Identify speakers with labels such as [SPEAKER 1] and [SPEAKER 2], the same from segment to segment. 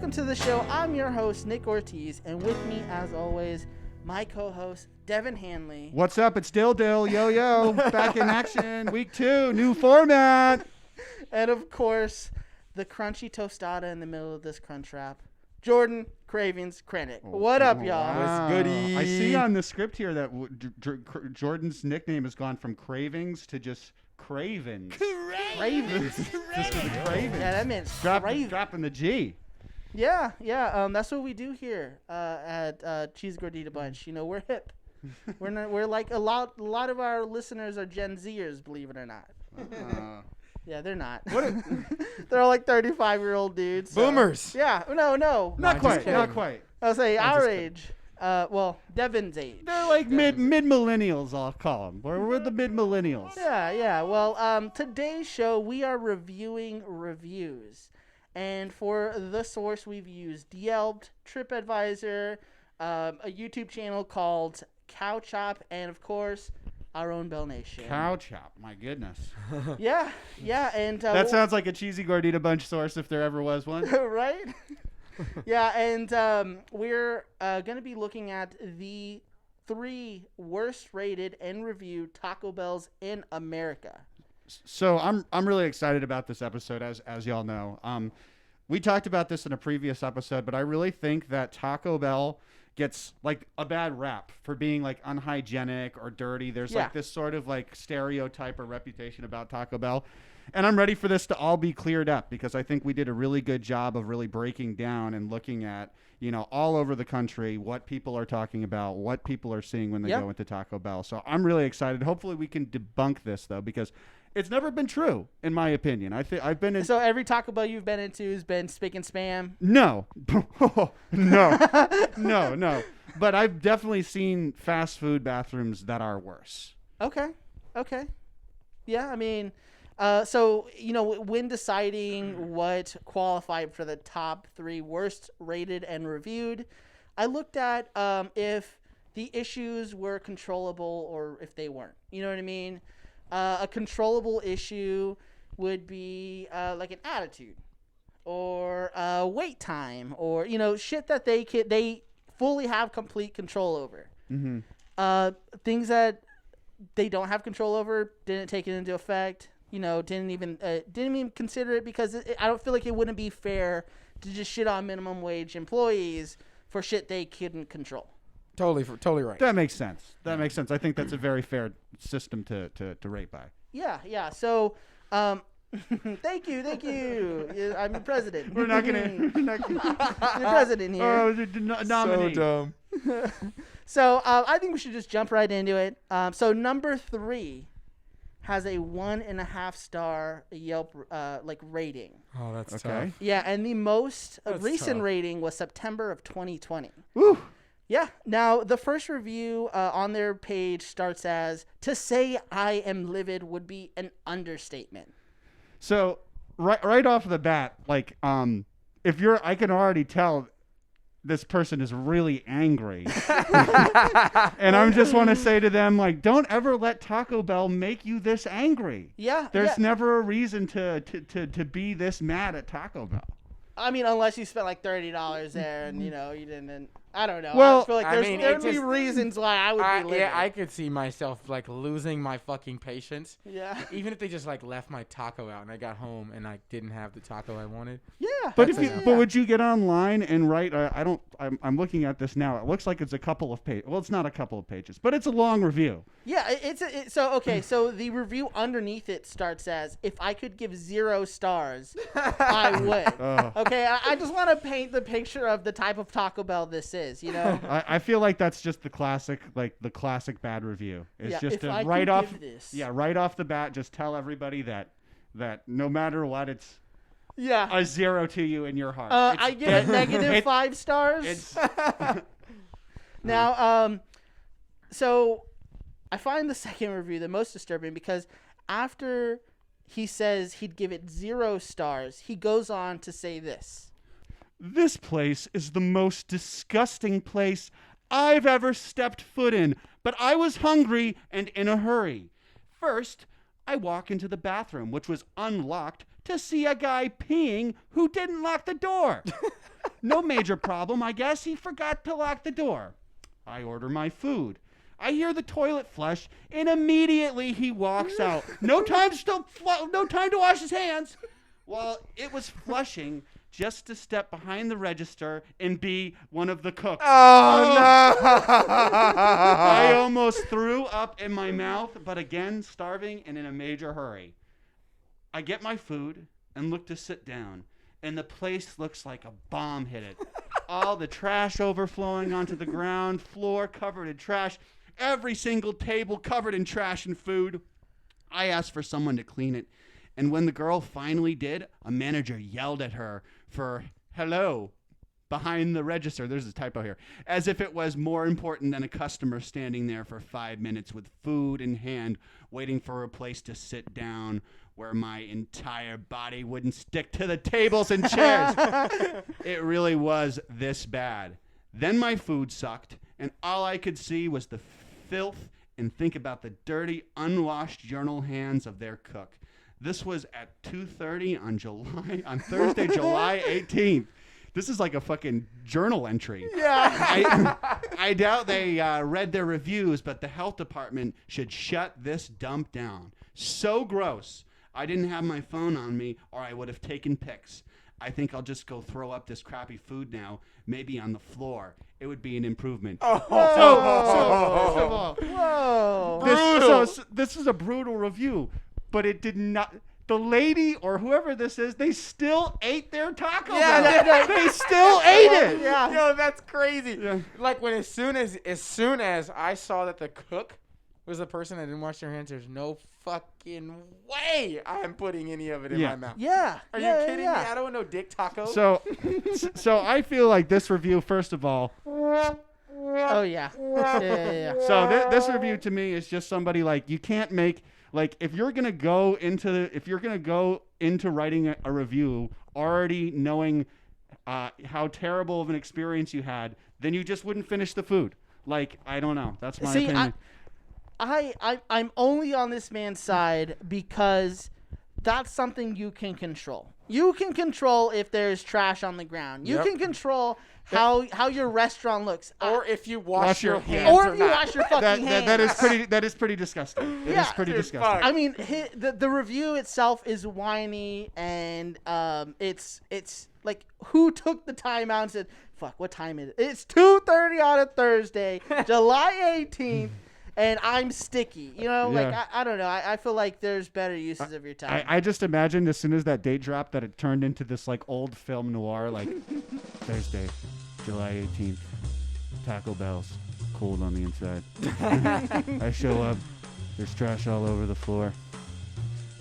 [SPEAKER 1] welcome to the show. I'm your host, Nick Ortiz, and with me, as always, my co-host, Devin Hanley.
[SPEAKER 2] What's up? It's Dill. Yo. Back in action. Week 2. New format.
[SPEAKER 1] And, of course, the crunchy tostada in the middle of this crunch wrap, Jordan Cravings Krenek. What up, y'all?
[SPEAKER 2] Wow.
[SPEAKER 3] What's goody?
[SPEAKER 2] I see on the script here that Jordan's nickname has gone from Cravings to just Cravens.
[SPEAKER 1] Cravings.
[SPEAKER 2] Just for the Cravens.
[SPEAKER 1] Yeah, that meant
[SPEAKER 2] Dropping the G.
[SPEAKER 1] Yeah. That's what we do here at Cheesy Gordita Bunch. You know, we're hip. We're like a lot of our listeners are Gen Zers, believe it or not. Yeah, they're not. They're all like 35-year-old dudes.
[SPEAKER 3] So. Boomers.
[SPEAKER 1] Yeah. No.
[SPEAKER 2] Not quite.
[SPEAKER 1] I'll say our age. Well, Devin's age.
[SPEAKER 2] They're like mid-millennials, I'll call them. We're the mid-millennials.
[SPEAKER 1] Yeah. Well, today's show, we are reviewing reviews. And for the source, we've used Yelp, TripAdvisor, a YouTube channel called Cow Chop, and, of course, our own Bell Nation.
[SPEAKER 2] Cow Chop, my goodness.
[SPEAKER 1] Yeah, and
[SPEAKER 2] that sounds like a Cheesy Gordita Bunch source if there ever was one.
[SPEAKER 1] Right? Yeah, and we're going to be looking at the 3 worst rated and reviewed Taco Bells in America.
[SPEAKER 2] So I'm really excited about this episode, as y'all know. We talked about this in a previous episode, but I really think that Taco Bell gets like a bad rap for being like unhygienic or dirty. There's like this sort of like stereotype or reputation about Taco Bell. And I'm ready for this to all be cleared up because I think we did a really good job of really breaking down and looking at, you know, all over the country, what people are talking about, what people are seeing when they go into Taco Bell. So I'm really excited. Hopefully we can debunk this though, because it's never been true, in my opinion. I've been in.
[SPEAKER 1] So every Taco Bell you've been into has been spick and spam?
[SPEAKER 2] No. No. But I've definitely seen fast food bathrooms that are worse.
[SPEAKER 1] Okay. Yeah, I mean, so, you know, when deciding what qualified for the top 3 worst rated and reviewed, I looked at if the issues were controllable or if they weren't. You know what I mean? A controllable issue would be like an attitude or wait time or, you know, shit that they fully have complete control over. Mm-hmm. Things that they don't have control over, didn't take it into effect, you know, didn't even consider it because I don't feel like it wouldn't be fair to just shit on minimum wage employees for shit they couldn't control.
[SPEAKER 3] Totally right.
[SPEAKER 2] That makes sense. I think that's a very fair system to rate by.
[SPEAKER 1] Yeah. So, thank you. I'm the president.
[SPEAKER 2] We're not gonna.
[SPEAKER 1] You're president here.
[SPEAKER 2] Oh, nominee.
[SPEAKER 3] So dumb.
[SPEAKER 1] So, I think we should just jump right into it. So number 3 has a 1.5 star Yelp rating.
[SPEAKER 3] Oh, that's
[SPEAKER 2] okay.
[SPEAKER 3] tough.
[SPEAKER 1] Yeah, and the most
[SPEAKER 3] That's
[SPEAKER 1] recent
[SPEAKER 3] tough.
[SPEAKER 1] rating was September of 2020.
[SPEAKER 2] Woo.
[SPEAKER 1] Yeah. Now, the first review on their page starts as, "To say I am livid would be an understatement."
[SPEAKER 2] So right off the bat, like I can already tell this person is really angry. And I just want to say to them, like, don't ever let Taco Bell make you this angry.
[SPEAKER 1] Yeah.
[SPEAKER 2] There's never a reason to be this mad at Taco Bell.
[SPEAKER 1] I mean, unless you spent like $30 there and, you know, you didn't. I don't know.
[SPEAKER 2] Well,
[SPEAKER 1] I feel like there'd be reasons why I would be livid.
[SPEAKER 3] Yeah, I could see myself like losing my fucking patience.
[SPEAKER 1] Yeah.
[SPEAKER 3] Even if they just like left my taco out and I got home and I didn't have the taco I wanted.
[SPEAKER 1] Yeah.
[SPEAKER 2] But but would you get online and write? I'm looking at this now. It looks like it's a couple of pages. Well, it's not a couple of pages, but it's a long review.
[SPEAKER 1] Yeah. So the review underneath it starts as, "If I could give 0 stars, I would." Okay. I just want to paint the picture of the type of Taco Bell this is. You know.
[SPEAKER 2] I feel like that's just the classic bad review. It's just right off the bat, just tell everybody that no matter what, it's a 0 to you in your heart.
[SPEAKER 1] I give it negative 5 stars. Now, so I find the second review the most disturbing because after he says he'd give it 0 stars, he goes on to say this.
[SPEAKER 2] "This place is the most disgusting place I've ever stepped foot in, but I was hungry and in a hurry. First, I walk into the bathroom, which was unlocked, to see a guy peeing who didn't lock the door. No major problem, I guess. He forgot to lock the door. I order my food. I hear the toilet flush, and immediately he walks out. No time to wash his hands. Well, it was flushing just to step behind the register and be one of the cooks.
[SPEAKER 3] Oh, no.
[SPEAKER 2] I almost threw up in my mouth, but again, starving and in a major hurry. I get my food and look to sit down, and the place looks like a bomb hit it. All the trash overflowing onto the ground, floor covered in trash, every single table covered in trash and food. I asked for someone to clean it, and when the girl finally did, a manager yelled at her for hello behind the register. There's a typo here. As if it was more important than a customer standing there for 5 minutes with food in hand, waiting for a place to sit down where my entire body wouldn't stick to the tables and chairs. It really was this bad. Then my food sucked, and all I could see was the filth and think about the dirty, unwashed urinal hands of their cook. This was at 2:30 on Thursday, July 18th. This is like a fucking journal entry.
[SPEAKER 1] Yeah.
[SPEAKER 2] I doubt they read their reviews, but the health department should shut this dump down. So gross. I didn't have my phone on me, or I would have taken pics. I think I'll just go throw up this crappy food now, maybe on the floor. It would be an improvement.
[SPEAKER 1] Whoa.
[SPEAKER 2] First of all,
[SPEAKER 1] Whoa.
[SPEAKER 2] this is a brutal review, but it did not. The lady or whoever this is, they still ate their taco.
[SPEAKER 3] Yeah,
[SPEAKER 2] they still ate it.
[SPEAKER 1] Yeah.
[SPEAKER 3] Yo, that's crazy.
[SPEAKER 2] Yeah.
[SPEAKER 3] Like when as soon as I saw that the cook was the person that didn't wash their hands, there's no fucking way I'm putting any of it in my mouth.
[SPEAKER 1] Yeah.
[SPEAKER 3] Are you kidding me? I don't want no dick taco.
[SPEAKER 2] So I feel like this review, first of all.
[SPEAKER 1] Oh yeah. Yeah.
[SPEAKER 2] So this review to me is just somebody like you can't make like if you're gonna go into writing a review already knowing how terrible of an experience you had, then you just wouldn't finish the food. Like I don't know. That's my opinion.
[SPEAKER 1] I'm only on this man's side because that's something you can control. You can control if there's trash on the ground. You can control how your restaurant looks,
[SPEAKER 3] or if you wash your hands,
[SPEAKER 1] or if you wash your fucking hands.
[SPEAKER 2] That is pretty disgusting. It is pretty disgusting.
[SPEAKER 1] I mean, the review itself is whiny, and it's like who took the time out and said, "Fuck, what time is it? It's 2:30 on a Thursday, July 18th." And I'm sticky, like, I don't know. I feel like there's better uses of your time.
[SPEAKER 2] I just imagined as soon as that date dropped that it turned into this like old film noir, like Thursday, July 18th, Taco Bell's cold on the inside. I show up, there's trash all over the floor.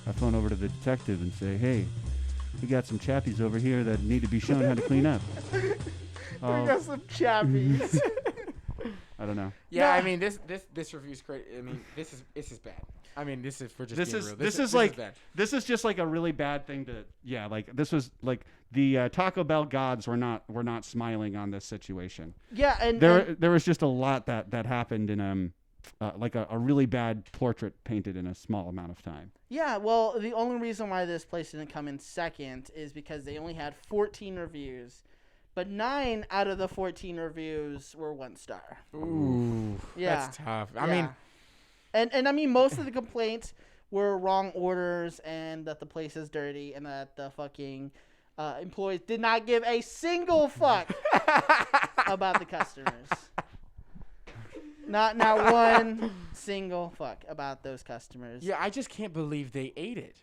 [SPEAKER 2] I phone over to the detective and say, hey, we got some chappies over here that need to be shown how to clean up.
[SPEAKER 1] We got some chappies.
[SPEAKER 2] I don't know.
[SPEAKER 3] Yeah, I mean this review's great. I mean this is bad. I mean this is for just being real.
[SPEAKER 2] This is bad. This is just like a really bad thing to like this was like the Taco Bell gods were not smiling on this situation.
[SPEAKER 1] Yeah, and
[SPEAKER 2] there was just a lot that happened in like a really bad portrait painted in a small amount of time.
[SPEAKER 1] Yeah, well, the only reason why this place didn't come in second is because they only had 14 reviews. But 9 out of the 14 reviews were 1 star.
[SPEAKER 3] Ooh,
[SPEAKER 1] yeah,
[SPEAKER 3] that's tough. I
[SPEAKER 1] mean, and I mean, most of the complaints were wrong orders and that the place is dirty and that the fucking employees did not give a single fuck about the customers. Not one single fuck about those customers.
[SPEAKER 3] Yeah, I just can't believe they ate it.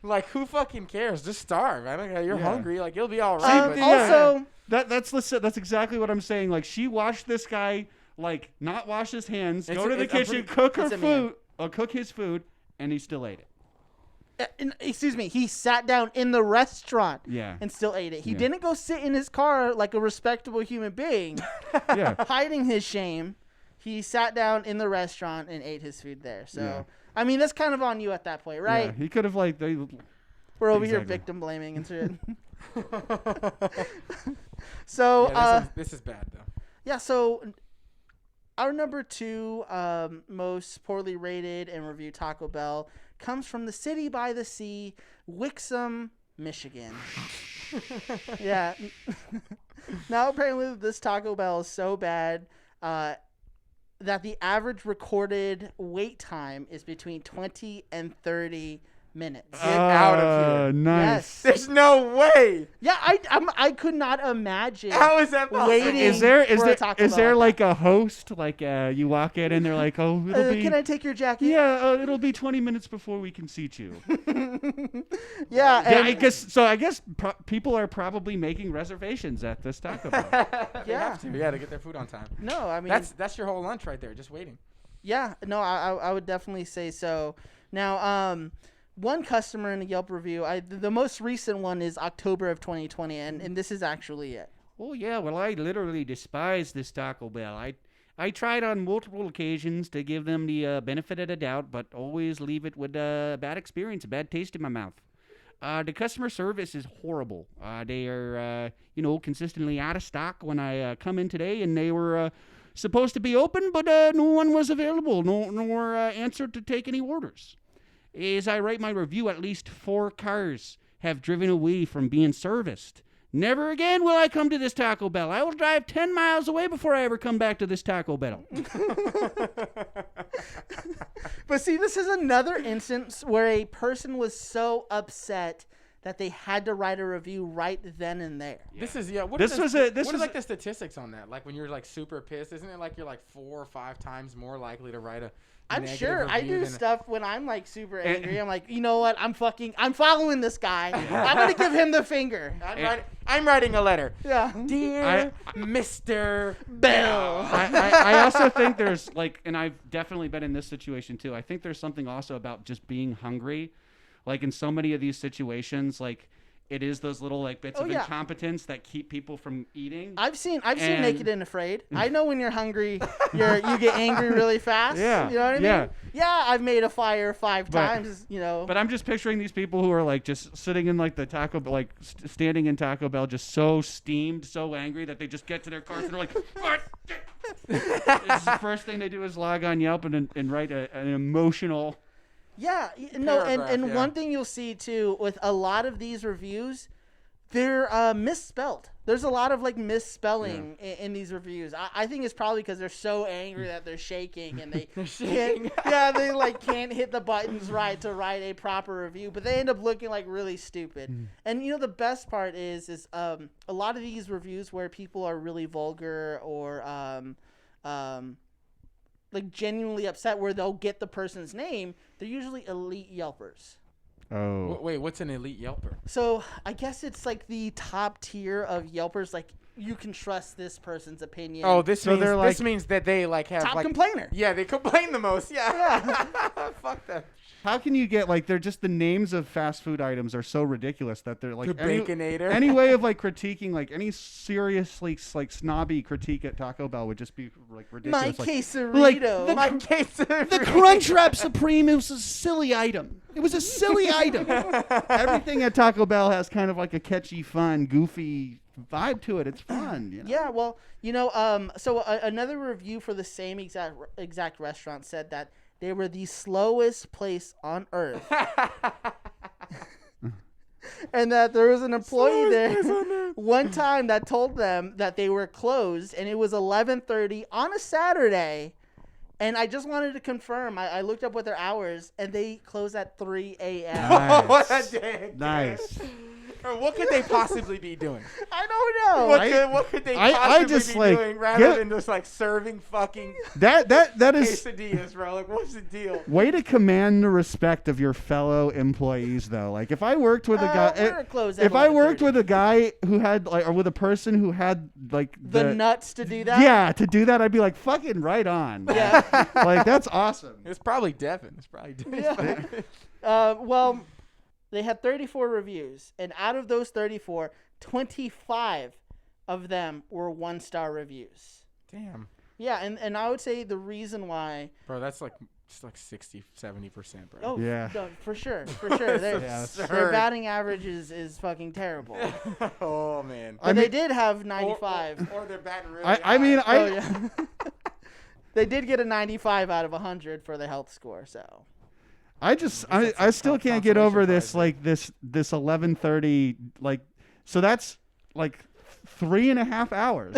[SPEAKER 3] Like, who fucking cares? Just starve. I don't know. You're hungry. Like, you'll be all right.
[SPEAKER 1] Also,
[SPEAKER 2] that's exactly what I'm saying. Like, she watched this guy, like, not wash his hands, go to the kitchen, cook his food, and he still ate it.
[SPEAKER 1] Excuse me. He sat down in the restaurant
[SPEAKER 2] Yeah.
[SPEAKER 1] and still ate it. He didn't go sit in his car like a respectable human being, hiding his shame. He sat down in the restaurant and ate his food there. So, I mean, that's kind of on you at that point, right?
[SPEAKER 2] Yeah, he could have, like...
[SPEAKER 1] We're over here victim blaming and shit. So,
[SPEAKER 3] this is bad, though.
[SPEAKER 1] Yeah, so Our number 2 most poorly rated and reviewed Taco Bell comes from the city by the sea, Wixom, Michigan. Yeah. Now, apparently, this Taco Bell is so bad that the average recorded wait time is between 20 and 30 minutes.
[SPEAKER 3] Get out of here.
[SPEAKER 2] Nice.
[SPEAKER 1] Yes.
[SPEAKER 3] There's no way.
[SPEAKER 1] Yeah, I could not imagine.
[SPEAKER 3] How is that possible?
[SPEAKER 1] waiting
[SPEAKER 2] Is there
[SPEAKER 1] for a Taco Bell
[SPEAKER 2] there
[SPEAKER 1] like
[SPEAKER 2] like a host, like you walk in and they're like, oh, it'll be,
[SPEAKER 1] can I take your jacket?
[SPEAKER 2] yeah, it'll be 20 minutes before we can seat you.
[SPEAKER 1] Yeah,
[SPEAKER 2] Yeah,
[SPEAKER 1] and
[SPEAKER 2] I guess people are probably making reservations at this Taco Bell.
[SPEAKER 3] They
[SPEAKER 1] Yeah.
[SPEAKER 3] have to. Yeah, to get their food on time.
[SPEAKER 1] no, I mean
[SPEAKER 3] That's your whole lunch right there, just waiting.
[SPEAKER 1] yeah, no, I would definitely say so. Now, one customer in a Yelp review, the most recent one is October of 2020, and this is actually it.
[SPEAKER 2] Oh yeah, well I literally despise this Taco Bell. I tried on multiple occasions to give them the benefit of the doubt, but always leave it with a bad experience, a bad taste in my mouth. The customer service is horrible. They are, consistently out of stock when I come in today, and they were supposed to be open, but no one was available, nor answered to take any orders. As I write my review, at least 4 cars have driven away from being serviced. Never again will I come to this Taco Bell. I will drive 10 miles away before I ever come back to this Taco Bell.
[SPEAKER 1] But see, this is another instance where a person was so upset that they had to write a review right then and there.
[SPEAKER 3] This is
[SPEAKER 2] This
[SPEAKER 3] what
[SPEAKER 2] was
[SPEAKER 3] are
[SPEAKER 2] a-
[SPEAKER 3] like the statistics on that? Like when you're like super pissed, isn't it like you're like 4 or 5 times more likely to write a
[SPEAKER 1] I'm
[SPEAKER 3] negative
[SPEAKER 1] sure I
[SPEAKER 3] review
[SPEAKER 1] do
[SPEAKER 3] than
[SPEAKER 1] stuff when I'm like super angry. I'm like, you know what? I'm following this guy. I'm gonna give him the finger.
[SPEAKER 3] I'm writing a letter.
[SPEAKER 1] Yeah.
[SPEAKER 3] Dear Mr.
[SPEAKER 1] Bell.
[SPEAKER 2] I also think there's like, and I've definitely been in this situation too. I think there's something also about just being hungry. Like in so many of these situations, like it is those little like bits of incompetence that keep people from eating.
[SPEAKER 1] I've seen Naked and Afraid. I know when you're hungry, you get angry really fast.
[SPEAKER 2] Yeah.
[SPEAKER 1] You know what I mean?
[SPEAKER 2] Yeah.
[SPEAKER 1] Yeah, I've made a fire 5 times,
[SPEAKER 2] But I'm just picturing these people who are like just sitting in like the Taco Bell, like standing in Taco Bell, just so steamed, so angry that they just get to their cars and they're like, "What?" It's the first thing they do is log on Yelp and write an emotional.
[SPEAKER 1] Yeah, no, and
[SPEAKER 3] yeah.
[SPEAKER 1] one thing you'll see too with a lot of these reviews, they're misspelled. There's a lot of like misspelling in these reviews. I think it's probably because they're so angry that they're shaking and they they like can't hit the buttons right to write a proper review, but they end up looking like really stupid. And the best part is a lot of these reviews where people are really vulgar or like genuinely upset where they'll get the person's name, they're usually elite Yelpers.
[SPEAKER 2] Oh.
[SPEAKER 3] Wait, what's an elite Yelper?
[SPEAKER 1] So I guess it's like the top tier of Yelpers. Like you can trust this person's opinion.
[SPEAKER 3] Oh, this
[SPEAKER 2] So
[SPEAKER 3] means that they like have
[SPEAKER 1] top
[SPEAKER 3] like
[SPEAKER 1] complainer.
[SPEAKER 3] Yeah, they complain the most. Yeah. Fuck them.
[SPEAKER 2] How can you get like they're just the names of fast food items are so ridiculous that they're like
[SPEAKER 3] The Baconator.
[SPEAKER 2] any way of like critiquing like any seriously like snobby critique at Taco Bell would just be like ridiculous.
[SPEAKER 1] My
[SPEAKER 2] like,
[SPEAKER 1] quesarito.
[SPEAKER 3] My case of
[SPEAKER 2] the Crunchwrap Supreme, it was a silly item. It was a silly item. Everything at Taco Bell has kind of like a catchy, fun, goofy vibe to it. It's fun.
[SPEAKER 1] Yeah, well, so another review for the same exact restaurant said that they were the slowest place on earth. And that there was an employee there one time that told them that they were closed and it was 11:30 on a Saturday. And I just wanted to confirm. I looked up what their hours and they close at 3 a.m.
[SPEAKER 2] Nice.
[SPEAKER 3] What a dick.
[SPEAKER 2] Nice.
[SPEAKER 3] What could they possibly be doing?
[SPEAKER 1] I don't know.
[SPEAKER 3] What could they
[SPEAKER 2] I
[SPEAKER 3] possibly
[SPEAKER 2] just,
[SPEAKER 3] be
[SPEAKER 2] like,
[SPEAKER 3] doing rather
[SPEAKER 2] get-
[SPEAKER 3] than just like serving fucking
[SPEAKER 2] That is
[SPEAKER 3] quesadillas, bro? Like, what's the deal?
[SPEAKER 2] way to command the respect of your fellow employees, though. Like if I worked with a guy,
[SPEAKER 1] we're closed at
[SPEAKER 2] if I worked
[SPEAKER 1] 11:30.
[SPEAKER 2] with a guy who had like, or with a person who had like
[SPEAKER 1] the nuts to do that?
[SPEAKER 2] yeah, to do that, I'd be like, fucking right on.
[SPEAKER 1] Yeah.
[SPEAKER 2] Like that's awesome.
[SPEAKER 3] It's probably Devin.
[SPEAKER 1] Well, they had 34 reviews, and out of those 34, 25 of them were 1-star reviews.
[SPEAKER 3] Damn,
[SPEAKER 1] Yeah, and I would say the reason why.
[SPEAKER 3] bro, that's like it's like 60-70%, bro.
[SPEAKER 1] Oh
[SPEAKER 2] Yeah.
[SPEAKER 1] no, for sure. Their,
[SPEAKER 2] Yeah,
[SPEAKER 1] their batting average is fucking terrible.
[SPEAKER 3] Oh man.
[SPEAKER 1] But they did have 95.
[SPEAKER 3] Or they're batting really
[SPEAKER 2] I
[SPEAKER 3] high.
[SPEAKER 2] mean,
[SPEAKER 1] Oh yeah. They did get a 95 out of 100 for the health score. So
[SPEAKER 2] I still can't get over this like this 11:30 like so that's like 3.5 hours.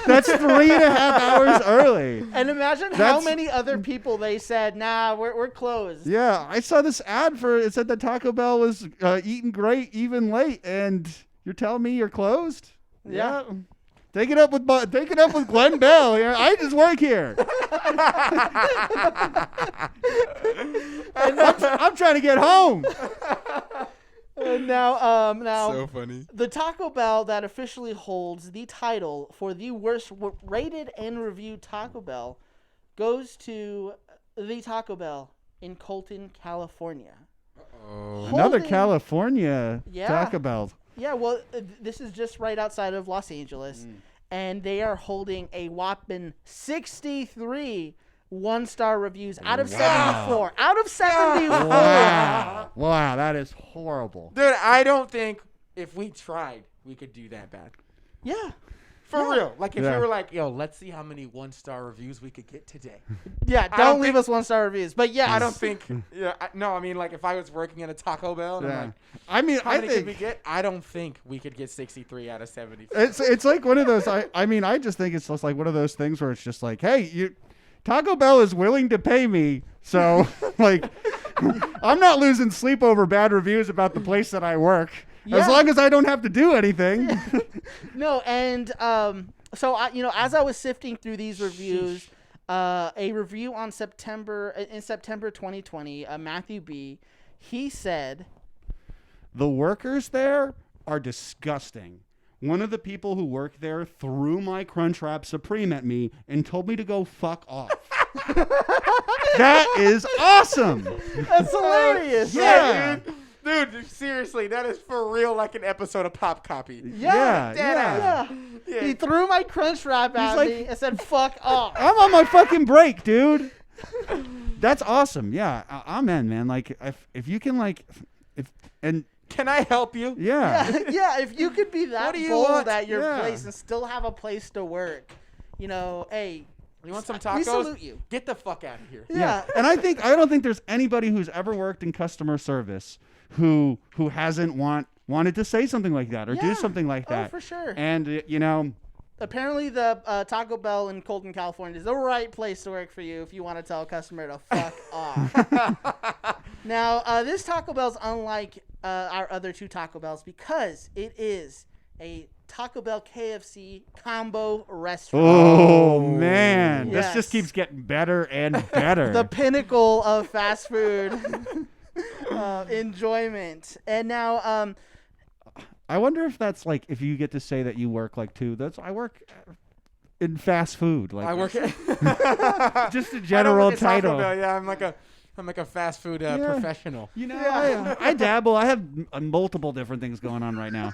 [SPEAKER 2] That's 3.5 hours early.
[SPEAKER 1] And imagine how many other people they said, nah, we're closed.
[SPEAKER 2] Yeah, I saw this ad it said that Taco Bell was eating great even late, and you're telling me you're closed?
[SPEAKER 1] Yeah.
[SPEAKER 2] Take it up with Glenn Bell. Yeah, I just work here. I'm trying to get home.
[SPEAKER 1] Now,
[SPEAKER 3] so funny.
[SPEAKER 1] The Taco Bell that officially holds the title for the worst rated and reviewed Taco Bell goes to the Taco Bell in Colton, California.
[SPEAKER 2] Another California
[SPEAKER 1] Yeah.
[SPEAKER 2] Taco Bell.
[SPEAKER 1] Yeah, well, this is just right outside of Los Angeles, and they are holding a whopping 63 one-star reviews out of 74. Out of 74.
[SPEAKER 2] Wow, that is horrible.
[SPEAKER 3] Dude, I don't think if we tried, we could do that bad.
[SPEAKER 1] Yeah.
[SPEAKER 3] For real. Like, if
[SPEAKER 2] Yeah.
[SPEAKER 3] we were like, yo, let's see how many one-star reviews we could get today.
[SPEAKER 1] Yeah, don't leave us one-star reviews. But yes.
[SPEAKER 3] I don't think, I mean, like, if I was working at a Taco Bell, and I'm like,
[SPEAKER 2] I mean,
[SPEAKER 3] how many could we get? I don't think we could get 63 out of 74.
[SPEAKER 2] It's like one of those. I mean, I just think it's just like one of those things where it's just like, hey, Taco Bell is willing to pay me, so like, I'm not losing sleep over bad reviews about the place that I work.
[SPEAKER 1] Yeah.
[SPEAKER 2] As long as I don't have to do anything.
[SPEAKER 1] No, and so as I was sifting through these reviews, a review in September 2020, Matthew B, he said,
[SPEAKER 2] The workers there are disgusting. One of the people who work there threw my Crunchwrap Supreme at me and told me to go fuck off. That is awesome.
[SPEAKER 1] That's hilarious.
[SPEAKER 2] Yeah.
[SPEAKER 3] Dude, seriously, that is for real like an episode of Pop Copy.
[SPEAKER 1] Yeah. He threw my crunch wrap at me and said, fuck off.
[SPEAKER 2] I'm on my fucking break, dude. That's awesome. Yeah, I'm in, man. Like, if you can, like,
[SPEAKER 3] can I help you?
[SPEAKER 1] Yeah, if you could be that bold at your
[SPEAKER 2] Yeah.
[SPEAKER 1] place and still have a place to work, hey.
[SPEAKER 3] You want some tacos?
[SPEAKER 1] We salute you.
[SPEAKER 3] Get the fuck out of here.
[SPEAKER 1] Yeah.
[SPEAKER 2] And I don't think there's anybody who's ever worked in customer service who hasn't wanted to say something like that or do something like that.
[SPEAKER 1] Oh, for sure.
[SPEAKER 2] And
[SPEAKER 1] apparently the Taco Bell in Colton, California is the right place to work for you if you want to tell a customer to fuck off. Now, this Taco Bell's unlike our other two Taco Bells because it is a Taco Bell KFC combo restaurant.
[SPEAKER 2] Oh, man.
[SPEAKER 1] Yes.
[SPEAKER 2] This just keeps getting better and better.
[SPEAKER 1] The pinnacle of fast food enjoyment. And now,
[SPEAKER 2] I wonder if that's like if you get to say that you work like too. I work in fast food. Like
[SPEAKER 3] I work at
[SPEAKER 2] just a general
[SPEAKER 3] I don't work at Taco
[SPEAKER 2] title.
[SPEAKER 3] Bell. Yeah, I'm like a fast food professional.
[SPEAKER 2] I dabble. I have multiple different things going on right now.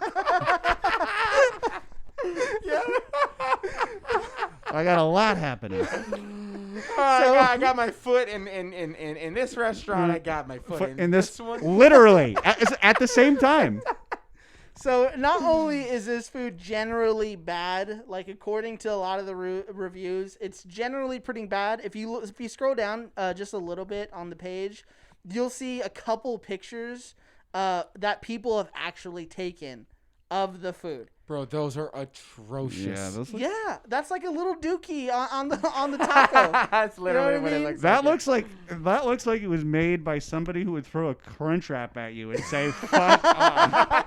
[SPEAKER 2] I got a lot happening.
[SPEAKER 3] I got my foot in this restaurant. I got my foot
[SPEAKER 2] In this
[SPEAKER 3] one.
[SPEAKER 2] literally at the same time.
[SPEAKER 1] So not only is this food generally bad, like according to a lot of the reviews, it's generally pretty bad. If you scroll down just a little bit on the page, you'll see a couple pictures that people have actually taken of the food.
[SPEAKER 3] Bro, those are atrocious.
[SPEAKER 2] Yeah,
[SPEAKER 1] That's like a little dookie on the taco.
[SPEAKER 3] That's literally what it looks like.
[SPEAKER 2] That looks like it was made by somebody who would throw a Crunchwrap at you and say "fuck off."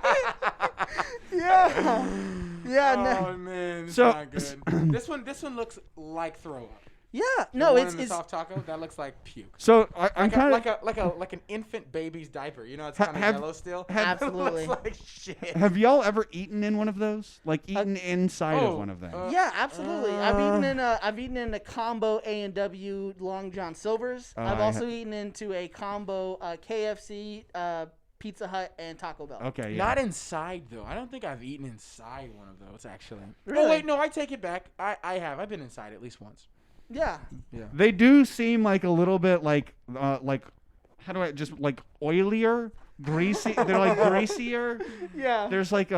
[SPEAKER 1] Yeah.
[SPEAKER 3] Oh man, it's
[SPEAKER 2] So-
[SPEAKER 3] not good. This one looks like throw up.
[SPEAKER 1] Yeah.
[SPEAKER 3] The
[SPEAKER 1] No,
[SPEAKER 3] one
[SPEAKER 1] it's
[SPEAKER 3] in the soft taco that looks like puke.
[SPEAKER 2] So I'm kind of
[SPEAKER 3] Like an infant baby's diaper. You know, it's kind of yellow still.
[SPEAKER 1] absolutely.
[SPEAKER 3] It looks like shit.
[SPEAKER 2] Have y'all ever eaten in one of those? Like eaten inside of one of them?
[SPEAKER 1] Yeah, absolutely. I've eaten in a combo A&W Long John Silver's. I've also eaten into a combo KFC, Pizza Hut, and Taco Bell.
[SPEAKER 2] Okay, yeah.
[SPEAKER 3] Not inside though. I don't think I've eaten inside one of those actually.
[SPEAKER 1] Really?
[SPEAKER 3] Oh wait, no, I take it back. I have. I've been inside at least once.
[SPEAKER 1] Yeah.
[SPEAKER 2] They do seem like a little bit like how do I just like oilier? greasy. They're like greasier.
[SPEAKER 1] Yeah.
[SPEAKER 2] There's like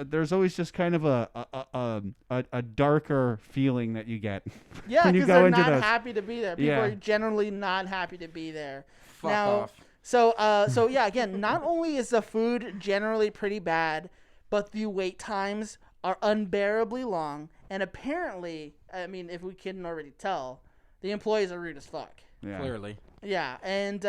[SPEAKER 2] there's always just kind of a darker feeling that you get.
[SPEAKER 1] Yeah,
[SPEAKER 2] when you
[SPEAKER 1] because
[SPEAKER 2] go
[SPEAKER 1] they're
[SPEAKER 2] into
[SPEAKER 1] not
[SPEAKER 2] those.
[SPEAKER 1] happy to be there. People
[SPEAKER 2] Yeah.
[SPEAKER 1] are generally not happy to be there.
[SPEAKER 3] Fuck
[SPEAKER 1] Now,
[SPEAKER 3] off.
[SPEAKER 1] So yeah, again, not only is the food generally pretty bad, but the wait times are unbearably long. And apparently, I mean, if we couldn't already tell, the employees are rude as fuck.
[SPEAKER 2] Yeah.
[SPEAKER 3] Clearly.
[SPEAKER 1] Yeah, and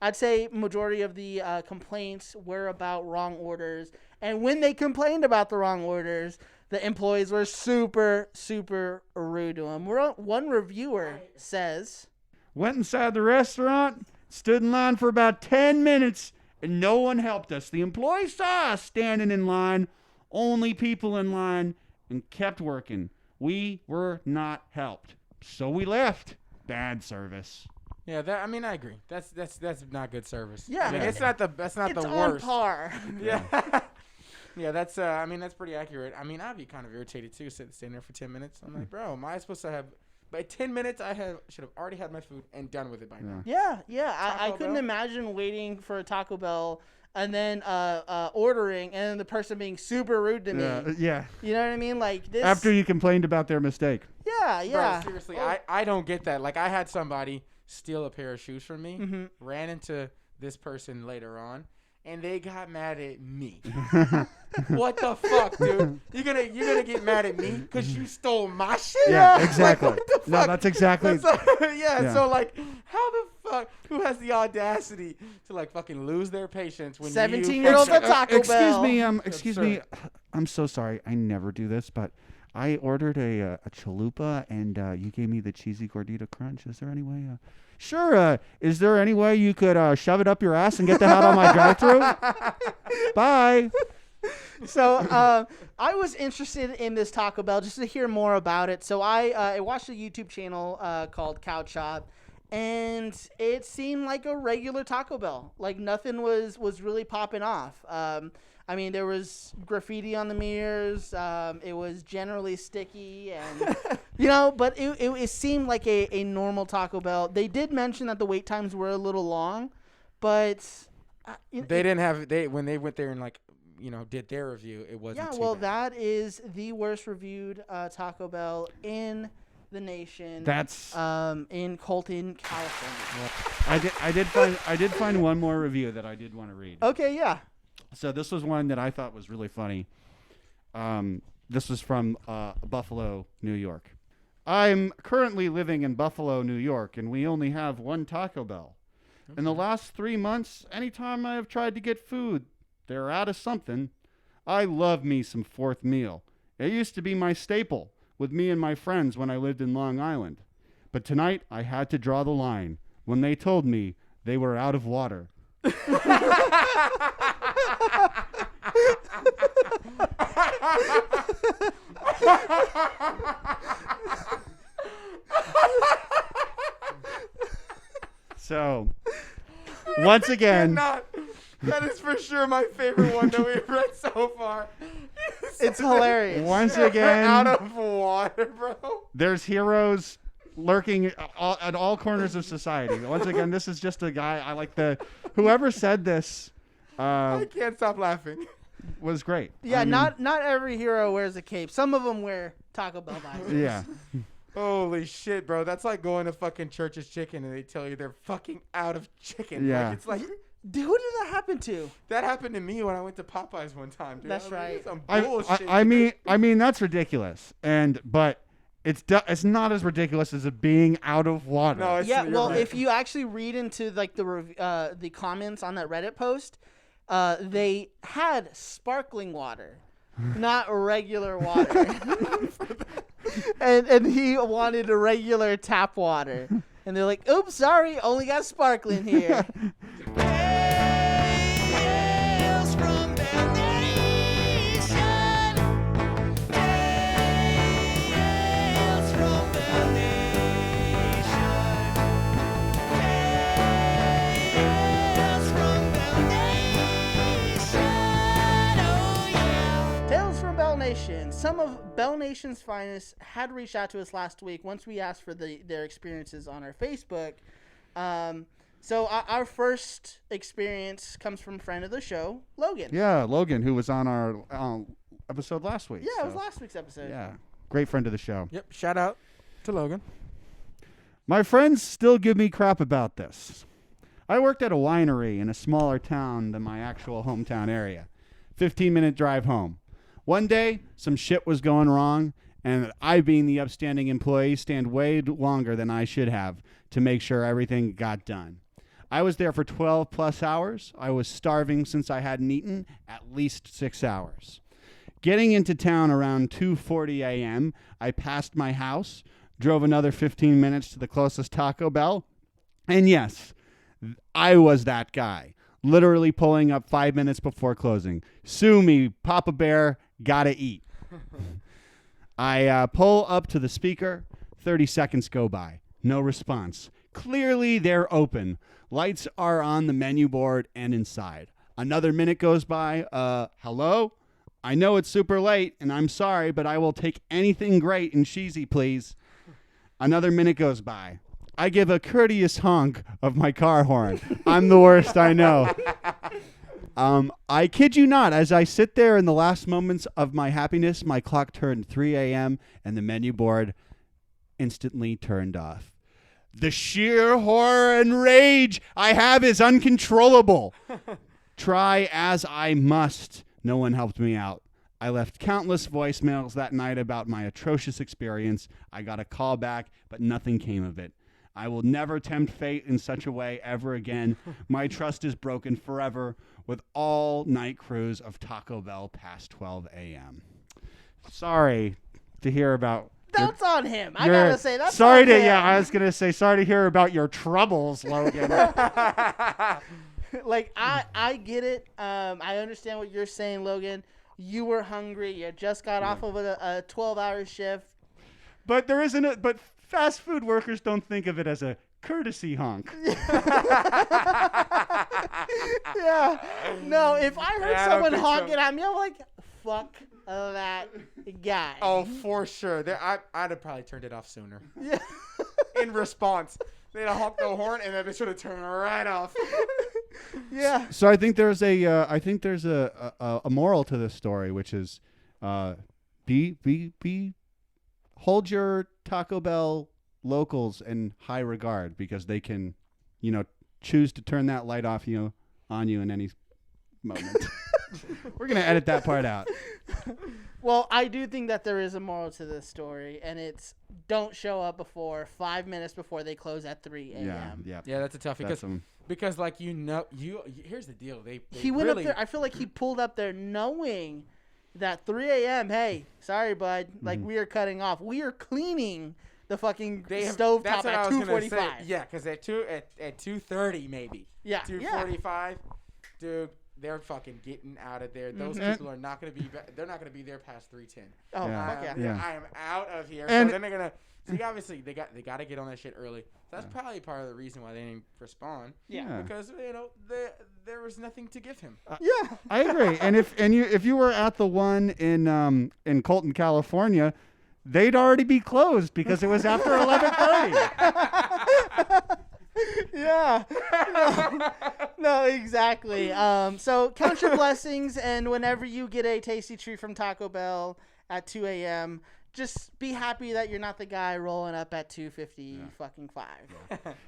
[SPEAKER 1] I'd say majority of the complaints were about wrong orders. And when they complained about the wrong orders, the employees were super, super rude to them. One reviewer says,
[SPEAKER 2] Went inside the restaurant, stood in line for about 10 minutes, and no one helped us. The employees saw us standing in line, only people in line, and kept working. We were not helped. So we left. Bad service.
[SPEAKER 3] Yeah, I mean, I agree. That's not good service.
[SPEAKER 1] Yeah.
[SPEAKER 3] I mean,
[SPEAKER 1] Yeah.
[SPEAKER 3] it's not the
[SPEAKER 1] it's on
[SPEAKER 3] worst.
[SPEAKER 1] par.
[SPEAKER 3] Yeah. Yeah, that's I mean, that's pretty accurate. I mean, I'd be kind of irritated too, sitting there for 10 minutes. I'm like, bro, am I supposed to have by 10 minutes should have already had my food and done with it by now.
[SPEAKER 1] Yeah. I
[SPEAKER 3] Taco
[SPEAKER 1] couldn't
[SPEAKER 3] Bell?
[SPEAKER 1] imagine waiting for a Taco Bell and then ordering and then the person being super rude to me.
[SPEAKER 2] Yeah.
[SPEAKER 1] You know what I mean? Like this.
[SPEAKER 2] After you complained about their mistake.
[SPEAKER 1] Yeah.
[SPEAKER 3] Bro, seriously, I don't get that. Like, I had somebody steal a pair of shoes from me,
[SPEAKER 1] Mm-hmm.
[SPEAKER 3] ran into this person later on, and they got mad at me. What the fuck, dude? You're gonna get mad at me because you stole my shit?
[SPEAKER 2] Yeah, exactly.
[SPEAKER 3] Like, what the
[SPEAKER 2] No,
[SPEAKER 3] fuck?
[SPEAKER 2] that's exactly.
[SPEAKER 3] Yeah, so like, how the fuck? Who has the audacity to like fucking lose their patience when
[SPEAKER 1] 17-year-old
[SPEAKER 3] you
[SPEAKER 1] at Taco Bell.
[SPEAKER 2] Excuse me. I'm so sorry. I never do this, but I ordered a chalupa, and you gave me the cheesy gordita crunch. Is there any way? Sure. Is there any way you could shove it up your ass and get the hell out of my drive-thru? Bye.
[SPEAKER 1] So I was interested in this Taco Bell just to hear more about it. So I watched a YouTube channel called Cow Chop, and it seemed like a regular Taco Bell. Like nothing was really popping off. I mean, there was graffiti on the mirrors. It was generally sticky, and but it seemed like a normal Taco Bell. They did mention that the wait times were a little long, but
[SPEAKER 3] They didn't have when they went there and like did their review. It wasn't.
[SPEAKER 1] Yeah,
[SPEAKER 3] too
[SPEAKER 1] well,
[SPEAKER 3] bad.
[SPEAKER 1] that is the worst reviewed Taco Bell in the nation.
[SPEAKER 2] That's.
[SPEAKER 1] In Colton, California.
[SPEAKER 2] I did find one more review that I did want to read.
[SPEAKER 1] Okay, yeah.
[SPEAKER 2] So this was one that I thought was really funny. This was from Buffalo, New York. I'm currently living in Buffalo, New York, and we only have one Taco Bell. Okay. In the last 3 months, anytime I have tried to get food, they're out of something. I love me some fourth meal. It used to be my staple with me and my friends when I lived in Long Island. But tonight, I had to draw the line when they told me they were out of water. So, once again,
[SPEAKER 3] that is for sure my favorite one that we've read so far.
[SPEAKER 1] It's hilarious.
[SPEAKER 2] Once again,
[SPEAKER 3] out of water, bro.
[SPEAKER 2] There's heroes lurking at all corners of society. Once again, this is just a guy. I like whoever said this.
[SPEAKER 3] I can't stop laughing.
[SPEAKER 2] Was great.
[SPEAKER 1] Yeah,
[SPEAKER 2] I mean,
[SPEAKER 1] not every hero wears a cape. Some of them wear Taco Bell visors.
[SPEAKER 2] Yeah.
[SPEAKER 3] Holy shit, bro. That's like going to fucking Church's Chicken and they tell you they're fucking out of chicken.
[SPEAKER 2] Yeah.
[SPEAKER 3] Like, it's like,
[SPEAKER 1] Dude, who did that happen to?
[SPEAKER 3] that happened to me when I went to Popeyes one time, dude.
[SPEAKER 1] That's
[SPEAKER 3] I was like,
[SPEAKER 1] right.
[SPEAKER 3] some
[SPEAKER 2] I
[SPEAKER 3] bullshit.
[SPEAKER 2] mean that's ridiculous. But it's not as ridiculous as it being out of water.
[SPEAKER 3] No,
[SPEAKER 1] Yeah,
[SPEAKER 3] you're
[SPEAKER 1] well,
[SPEAKER 3] right.
[SPEAKER 1] if you actually read into like the comments on that Reddit post, they had sparkling water, not regular water. and he wanted a regular tap water. And they're like, oops, sorry, only got sparkling here.
[SPEAKER 4] Tales from Bell Nation. Tales from Bell Nation. Tales from Bell Nation. Oh yeah.
[SPEAKER 1] Tales from Bell Nation. Some of Bell Nation's finest had reached out to us last week once we asked for their experiences on our Facebook. So our first experience comes from friend of the show, Logan.
[SPEAKER 2] Yeah, Logan, who was on our episode last week.
[SPEAKER 1] Yeah, it was
[SPEAKER 2] so,
[SPEAKER 1] last week's episode.
[SPEAKER 2] Yeah, great friend of the show.
[SPEAKER 3] Yep. Shout out to Logan.
[SPEAKER 2] My friends still give me crap about this. I worked at a winery in a smaller town than my actual hometown area. 15-minute drive home. One day, some shit was going wrong, and I, being the upstanding employee, stand way longer than I should have to make sure everything got done. I was there for 12 plus hours. I was starving since I hadn't eaten at least 6 hours. Getting into town around 2:40 a.m., I passed my house, drove another 15 minutes to the closest Taco Bell, and yes, I was that guy, literally pulling up 5 minutes before closing. Sue me, Papa Bear, gotta eat. I pull up to the speaker, 30 seconds go by, no response. Clearly they're open. Lights are on the menu board and inside. Another minute goes by. Hello? I know it's super late, and I'm sorry, but I will take anything great and cheesy, please. Another minute goes by. I give a courteous honk of my car horn. I'm the worst, I know. I kid you not, as I sit there in the last moments of my happiness, my clock turned 3 a.m., and the menu board instantly turned off. The sheer horror and rage I have is uncontrollable. Try as I must. No one helped me out. I left countless voicemails that night about my atrocious experience. I got a call back, but nothing came of it. I will never tempt fate in such a way ever again. My trust is broken forever with all night crews of Taco Bell past 12 a.m. Sorry to hear about...
[SPEAKER 1] That's on him. I gotta say, that's
[SPEAKER 2] sorry
[SPEAKER 1] on
[SPEAKER 2] to
[SPEAKER 1] him.
[SPEAKER 2] Yeah, I was gonna say sorry to hear about your troubles, Logan.
[SPEAKER 1] Like I get it. I understand what you're saying, Logan. You were hungry. You just got off of a 12-hour shift.
[SPEAKER 2] But there isn't a. But fast food workers don't think of it as a courtesy honk.
[SPEAKER 1] Yeah. No, if I heard
[SPEAKER 3] Yeah, I don't
[SPEAKER 1] someone
[SPEAKER 3] think so.
[SPEAKER 1] honking at me, I'm like, fuck that guy.
[SPEAKER 3] Oh, for sure. I'd have probably turned it off sooner.
[SPEAKER 1] Yeah.
[SPEAKER 3] In response, they'd have honked the horn, and then they should have turned it right off.
[SPEAKER 1] Yeah.
[SPEAKER 2] So I think there's a moral to this story, which is, hold your Taco Bell locals in high regard because they can, choose to turn that light off on you in any moment. We're gonna edit that part out.
[SPEAKER 1] Well, I do think that there is a moral to this story, and it's don't show up before 5 minutes before they close at 3 a.m.
[SPEAKER 2] Yeah.
[SPEAKER 3] Yeah, that's a toughie. Because like here's the deal. They
[SPEAKER 1] He went
[SPEAKER 3] really,
[SPEAKER 1] up there. I feel like he pulled up there knowing that 3 a.m. Hey, sorry, bud. Like we are cutting off. We are cleaning the fucking stovetop
[SPEAKER 3] that's what I
[SPEAKER 1] at
[SPEAKER 3] was gonna say.
[SPEAKER 1] 2:45.
[SPEAKER 3] Yeah, because at 2:30 maybe.
[SPEAKER 1] Yeah.
[SPEAKER 3] 2:45, dude. They're fucking getting out of there. Those people are not gonna be. They're not gonna be there past 3:10.
[SPEAKER 1] Oh,
[SPEAKER 2] Yeah.
[SPEAKER 1] fuck yeah.
[SPEAKER 2] Yeah.
[SPEAKER 3] I am out of here.
[SPEAKER 2] And-
[SPEAKER 3] so then they're gonna. See, obviously they got to get on that shit early. So that's probably part of the reason why they didn't respond.
[SPEAKER 1] Yeah.
[SPEAKER 3] Because there was nothing to give him.
[SPEAKER 1] Yeah.
[SPEAKER 2] I agree. And if you were at the one in Colton, California, they'd already be closed because it was after 11:30.
[SPEAKER 1] Yeah. No, exactly. So count your blessings, and whenever you get a tasty treat from Taco Bell at 2 a.m., just be happy that you're not the guy rolling up at 2:50 fucking 5.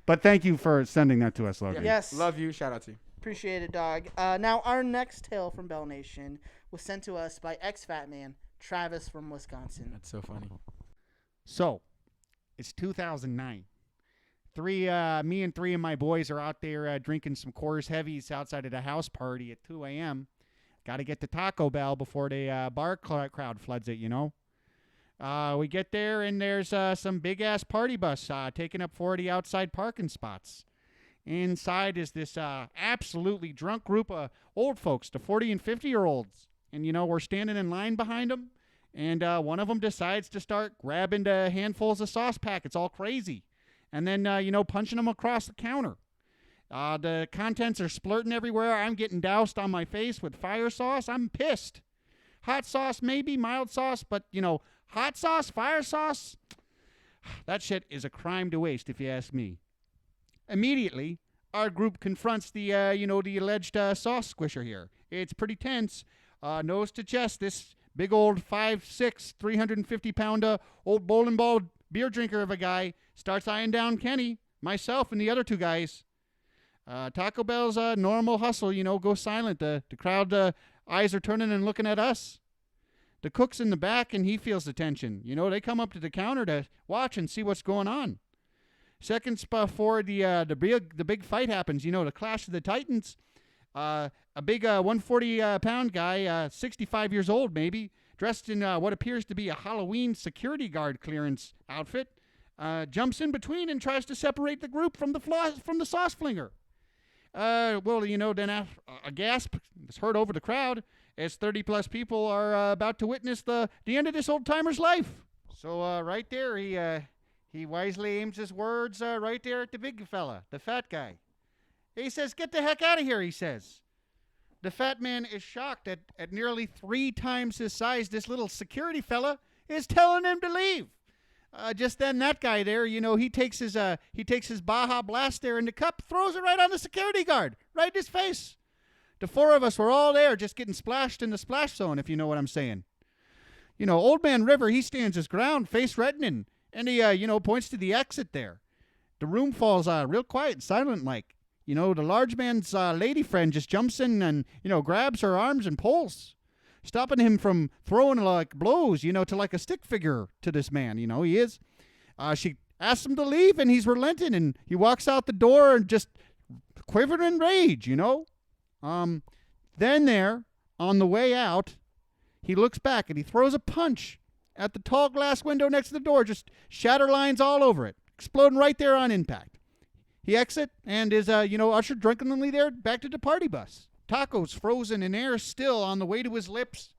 [SPEAKER 2] But thank you for sending that to us, Logan.
[SPEAKER 1] Yes.
[SPEAKER 3] Love you. Shout out to you.
[SPEAKER 1] Appreciate it, dog. Now, our next tale from Bell Nation was sent to us by ex-Fat Man, Travis from Wisconsin.
[SPEAKER 3] That's so funny.
[SPEAKER 2] So, it's 2009. Me and three of my boys are out there drinking some Coors Heavies outside of the house party at 2 a.m. Got to get to Taco Bell before the bar crowd floods it, We get there, and there's some big-ass party bus taking up 40 outside parking spots. Inside is this absolutely drunk group of old folks, the 40 and 50-year-olds. And, we're standing in line behind them, and one of them decides to start grabbing the handfuls of sauce packets all crazy. And then, punching them across the counter. The contents are splurting everywhere. I'm getting doused on my face with fire sauce. I'm pissed. Hot sauce, maybe, mild sauce, but, hot sauce, fire sauce, that shit is a crime to waste if you ask me. Immediately, our group confronts the the alleged sauce squisher here. It's pretty tense. Nose to chest, this big old 5'6", 350-pound old bowling ball beer drinker of a guy starts eyeing down Kenny, myself, and the other two guys. Taco Bell's normal hustle, goes silent. The crowd eyes are turning and looking at us. The cook's in the back, and he feels the tension. They come up to the counter to watch and see what's going on. Seconds before the big fight happens, the clash of the titans. A big 140-pound guy, 65 years old maybe, dressed in what appears to be a Halloween security guard clearance outfit, jumps in between and tries to separate the group from the sauce flinger. Then a gasp is heard over the crowd as 30-plus people are about to witness the end of this old-timer's life. So right there, he wisely aims his words right there at the big fella, the fat guy. He says, "Get the heck out of here," he says. The fat man is shocked at nearly 3 times his size. This little security fella is telling him to leave. Just then, that guy there, he takes his Baja Blast there in the cup, throws it right on the security guard, right in his face. The 4 of us were all there, just getting splashed in the splash zone, if you know what I'm saying. Old Man River, he stands his ground, face reddening, and he, points to the exit there. The room falls real quiet and silent like. The large man's lady friend just jumps in and, grabs her arms and pulls, stopping him from throwing blows, to like a stick figure to this man, he is. She asks him to leave, and he's relenting, and he walks out the door and just quivering in rage, Then there, on the way out, he looks back and he throws a punch at the tall glass window next to the door, just shatter lines all over it, exploding right there on impact. He exits and is, ushered drunkenly there back to the party bus. Tacos frozen in air still on the way to his lips.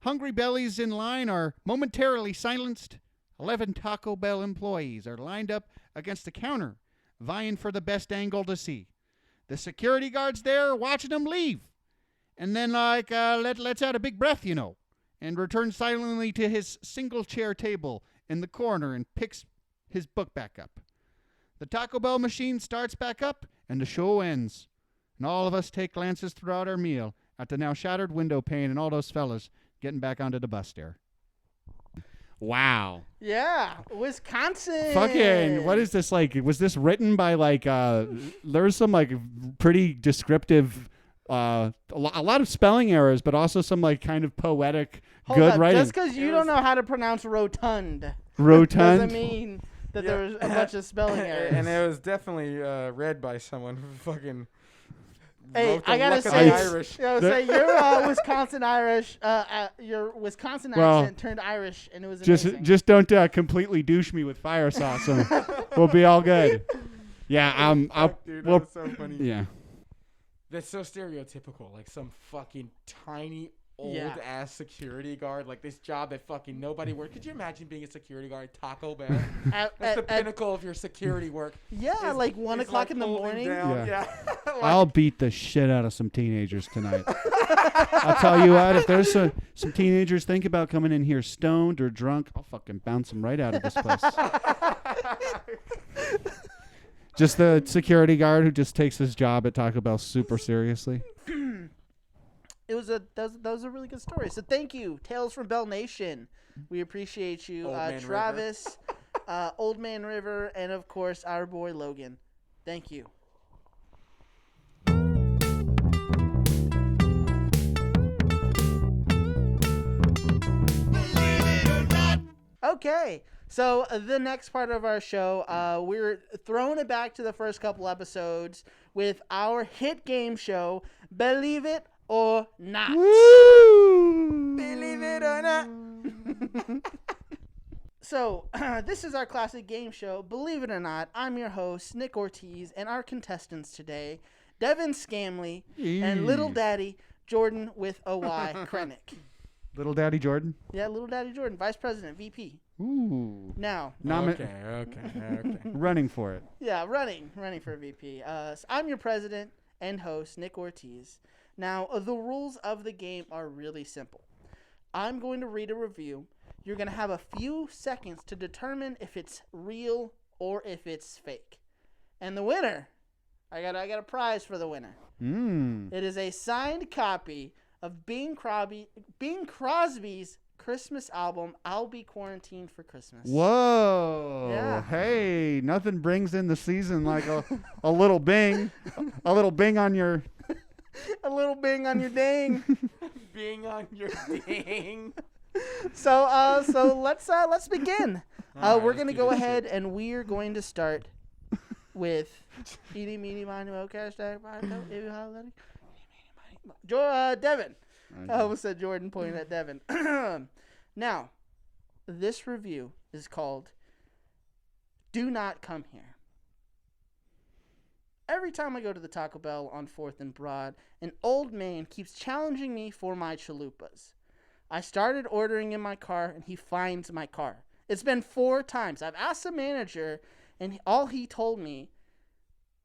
[SPEAKER 2] Hungry bellies in line are momentarily silenced. 11 Taco Bell employees are lined up against the counter, vying for the best angle to see. The security guard's there watching them leave. And then, lets out a big breath, and returns silently to his single chair table in the corner and picks his book back up. The Taco Bell machine starts back up, and the show ends. And all of us take glances throughout our meal at the now shattered window pane and all those fellas getting back onto the bus there. Wow.
[SPEAKER 1] Yeah, Wisconsin.
[SPEAKER 2] Fucking, what is this like? Was this written by there's some pretty descriptive, a lot of spelling errors, but also some kind of poetic,
[SPEAKER 1] Hold
[SPEAKER 2] good
[SPEAKER 1] up,
[SPEAKER 2] writing.
[SPEAKER 1] Just because you don't know how to pronounce rotund
[SPEAKER 2] Rotund?
[SPEAKER 1] doesn't mean that there was a bunch of spelling errors.
[SPEAKER 3] And it was definitely read by someone who fucking.
[SPEAKER 1] Hey,
[SPEAKER 3] wrote the
[SPEAKER 1] I gotta
[SPEAKER 3] luck of
[SPEAKER 1] say,
[SPEAKER 3] the Irish.
[SPEAKER 1] your Wisconsin Irish, your Wisconsin accent turned Irish, and it was amazing.
[SPEAKER 2] Just don't completely douche me with fire sauce, and we'll be all good. Yeah,
[SPEAKER 3] Dude,
[SPEAKER 2] well,
[SPEAKER 3] that was so funny.
[SPEAKER 2] yeah.
[SPEAKER 3] That's so stereotypical. Like some fucking tiny old ass security guard. Like this job that fucking nobody worked. Could you imagine being a security guard at Taco Bell? That's the pinnacle of your security work.
[SPEAKER 1] Yeah, like 1 o'clock in the morning.
[SPEAKER 2] Yeah. I'll beat the shit out of some teenagers tonight. I'll tell you what, if there's some teenagers think about coming in here stoned or drunk, I'll fucking bounce them right out of this place. Just the security guard who just takes his job at Taco Bell super seriously.
[SPEAKER 1] That was a really good story. So thank you, Tales from Bell Nation. We appreciate you, Travis, Old Man River, and of course our boy Logan. Thank you. Okay, so the next part of our show, we're throwing it back to the first couple episodes with our hit game show, Bell-ieve It or Not.
[SPEAKER 2] Woo!
[SPEAKER 3] Believe it or not.
[SPEAKER 1] So, this is our classic game show, Believe It or Not. I'm your host, Nick Ortiz, and our contestants today, Devin Scamley and Little Daddy Jordan with a Y, Krenek.
[SPEAKER 2] Little Daddy Jordan?
[SPEAKER 1] Yeah, Little Daddy Jordan, Vice President, VP.
[SPEAKER 2] Ooh.
[SPEAKER 1] Now.
[SPEAKER 3] Okay.
[SPEAKER 2] Running for it.
[SPEAKER 1] Yeah, running for VP. So I'm your president and host, Nick Ortiz. Now, the rules of the game are really simple. I'm going to read a review. You're going to have a few seconds to determine if it's real or if it's fake. And the winner I got a prize for the winner. It is a signed copy of Bing Crosby's Christmas album, I'll Be Quarantined for Christmas.
[SPEAKER 2] Whoa.
[SPEAKER 1] Yeah.
[SPEAKER 2] Hey, nothing brings in the season like a little Bing. A little Bing on your...
[SPEAKER 1] A little Bing on your ding.
[SPEAKER 3] Bing on your ding.
[SPEAKER 1] So let's begin.
[SPEAKER 3] Alright,
[SPEAKER 1] We're
[SPEAKER 3] let's
[SPEAKER 1] going to
[SPEAKER 3] do
[SPEAKER 1] go
[SPEAKER 3] this
[SPEAKER 1] ahead and we're going to start with Eeny, Meeny, Miny, Moe, Cash, Devin. I almost said Jordan, pointing at Devin. Now, this review is called Do Not Come Here. Every time I go to the Taco Bell on 4th and Broad, an old man keeps challenging me for my chalupas. I started ordering in my car, and he finds my car. It's been 4 times. I've asked the manager, and all he told me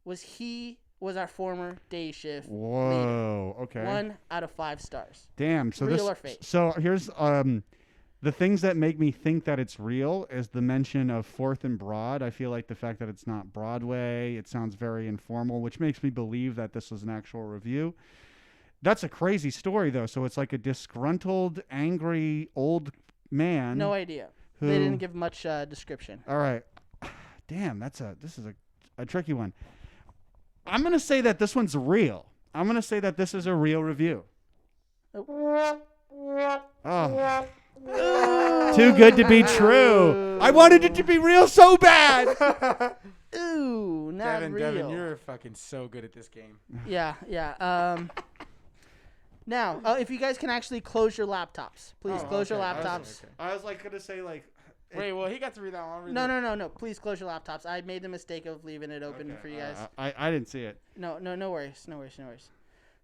[SPEAKER 1] was he was our former day shift leader.
[SPEAKER 2] Whoa. Okay.
[SPEAKER 1] 1 out of 5 stars.
[SPEAKER 2] Damn. So
[SPEAKER 1] Real or fake?
[SPEAKER 2] So here's the things that make me think that it's real is the mention of 4th and Broad. I feel like the fact that it's not Broadway, it sounds very informal, which makes me believe that this was an actual review. That's a crazy story, though. So it's like a disgruntled, angry man.
[SPEAKER 1] No idea.
[SPEAKER 2] Who,
[SPEAKER 1] They didn't give much description.
[SPEAKER 2] All right. Damn, this is a tricky one. I'm going to say that this one's real. I'm going to say that this is a real review. Oh. Too good to be true. I wanted it to be real so bad.
[SPEAKER 1] Ooh, not real.
[SPEAKER 3] Devin, you're fucking so good at this game.
[SPEAKER 1] Yeah. Now, if you guys can actually close your laptops. Please close your laptops.
[SPEAKER 2] I was like going to say like...
[SPEAKER 3] Wait, well, he got to read that one.
[SPEAKER 1] No. Please close your laptops. I made the mistake of leaving it open for you guys.
[SPEAKER 2] I didn't see it.
[SPEAKER 1] No worries.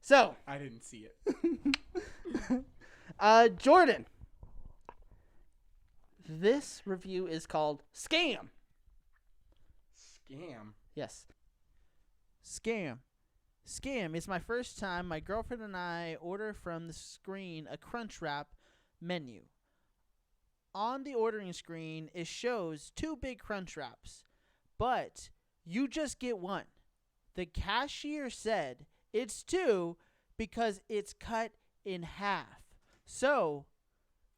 [SPEAKER 1] So.
[SPEAKER 3] I didn't see it.
[SPEAKER 1] Jordan. This review is called Scam.
[SPEAKER 3] Scam?
[SPEAKER 1] Yes. Scam. Scam is my first time my girlfriend and I order from the screen a Crunchwrap menu. On the ordering screen, it shows 2 big Crunchwraps, but you just get 1. The cashier said it's 2 because it's cut in half, so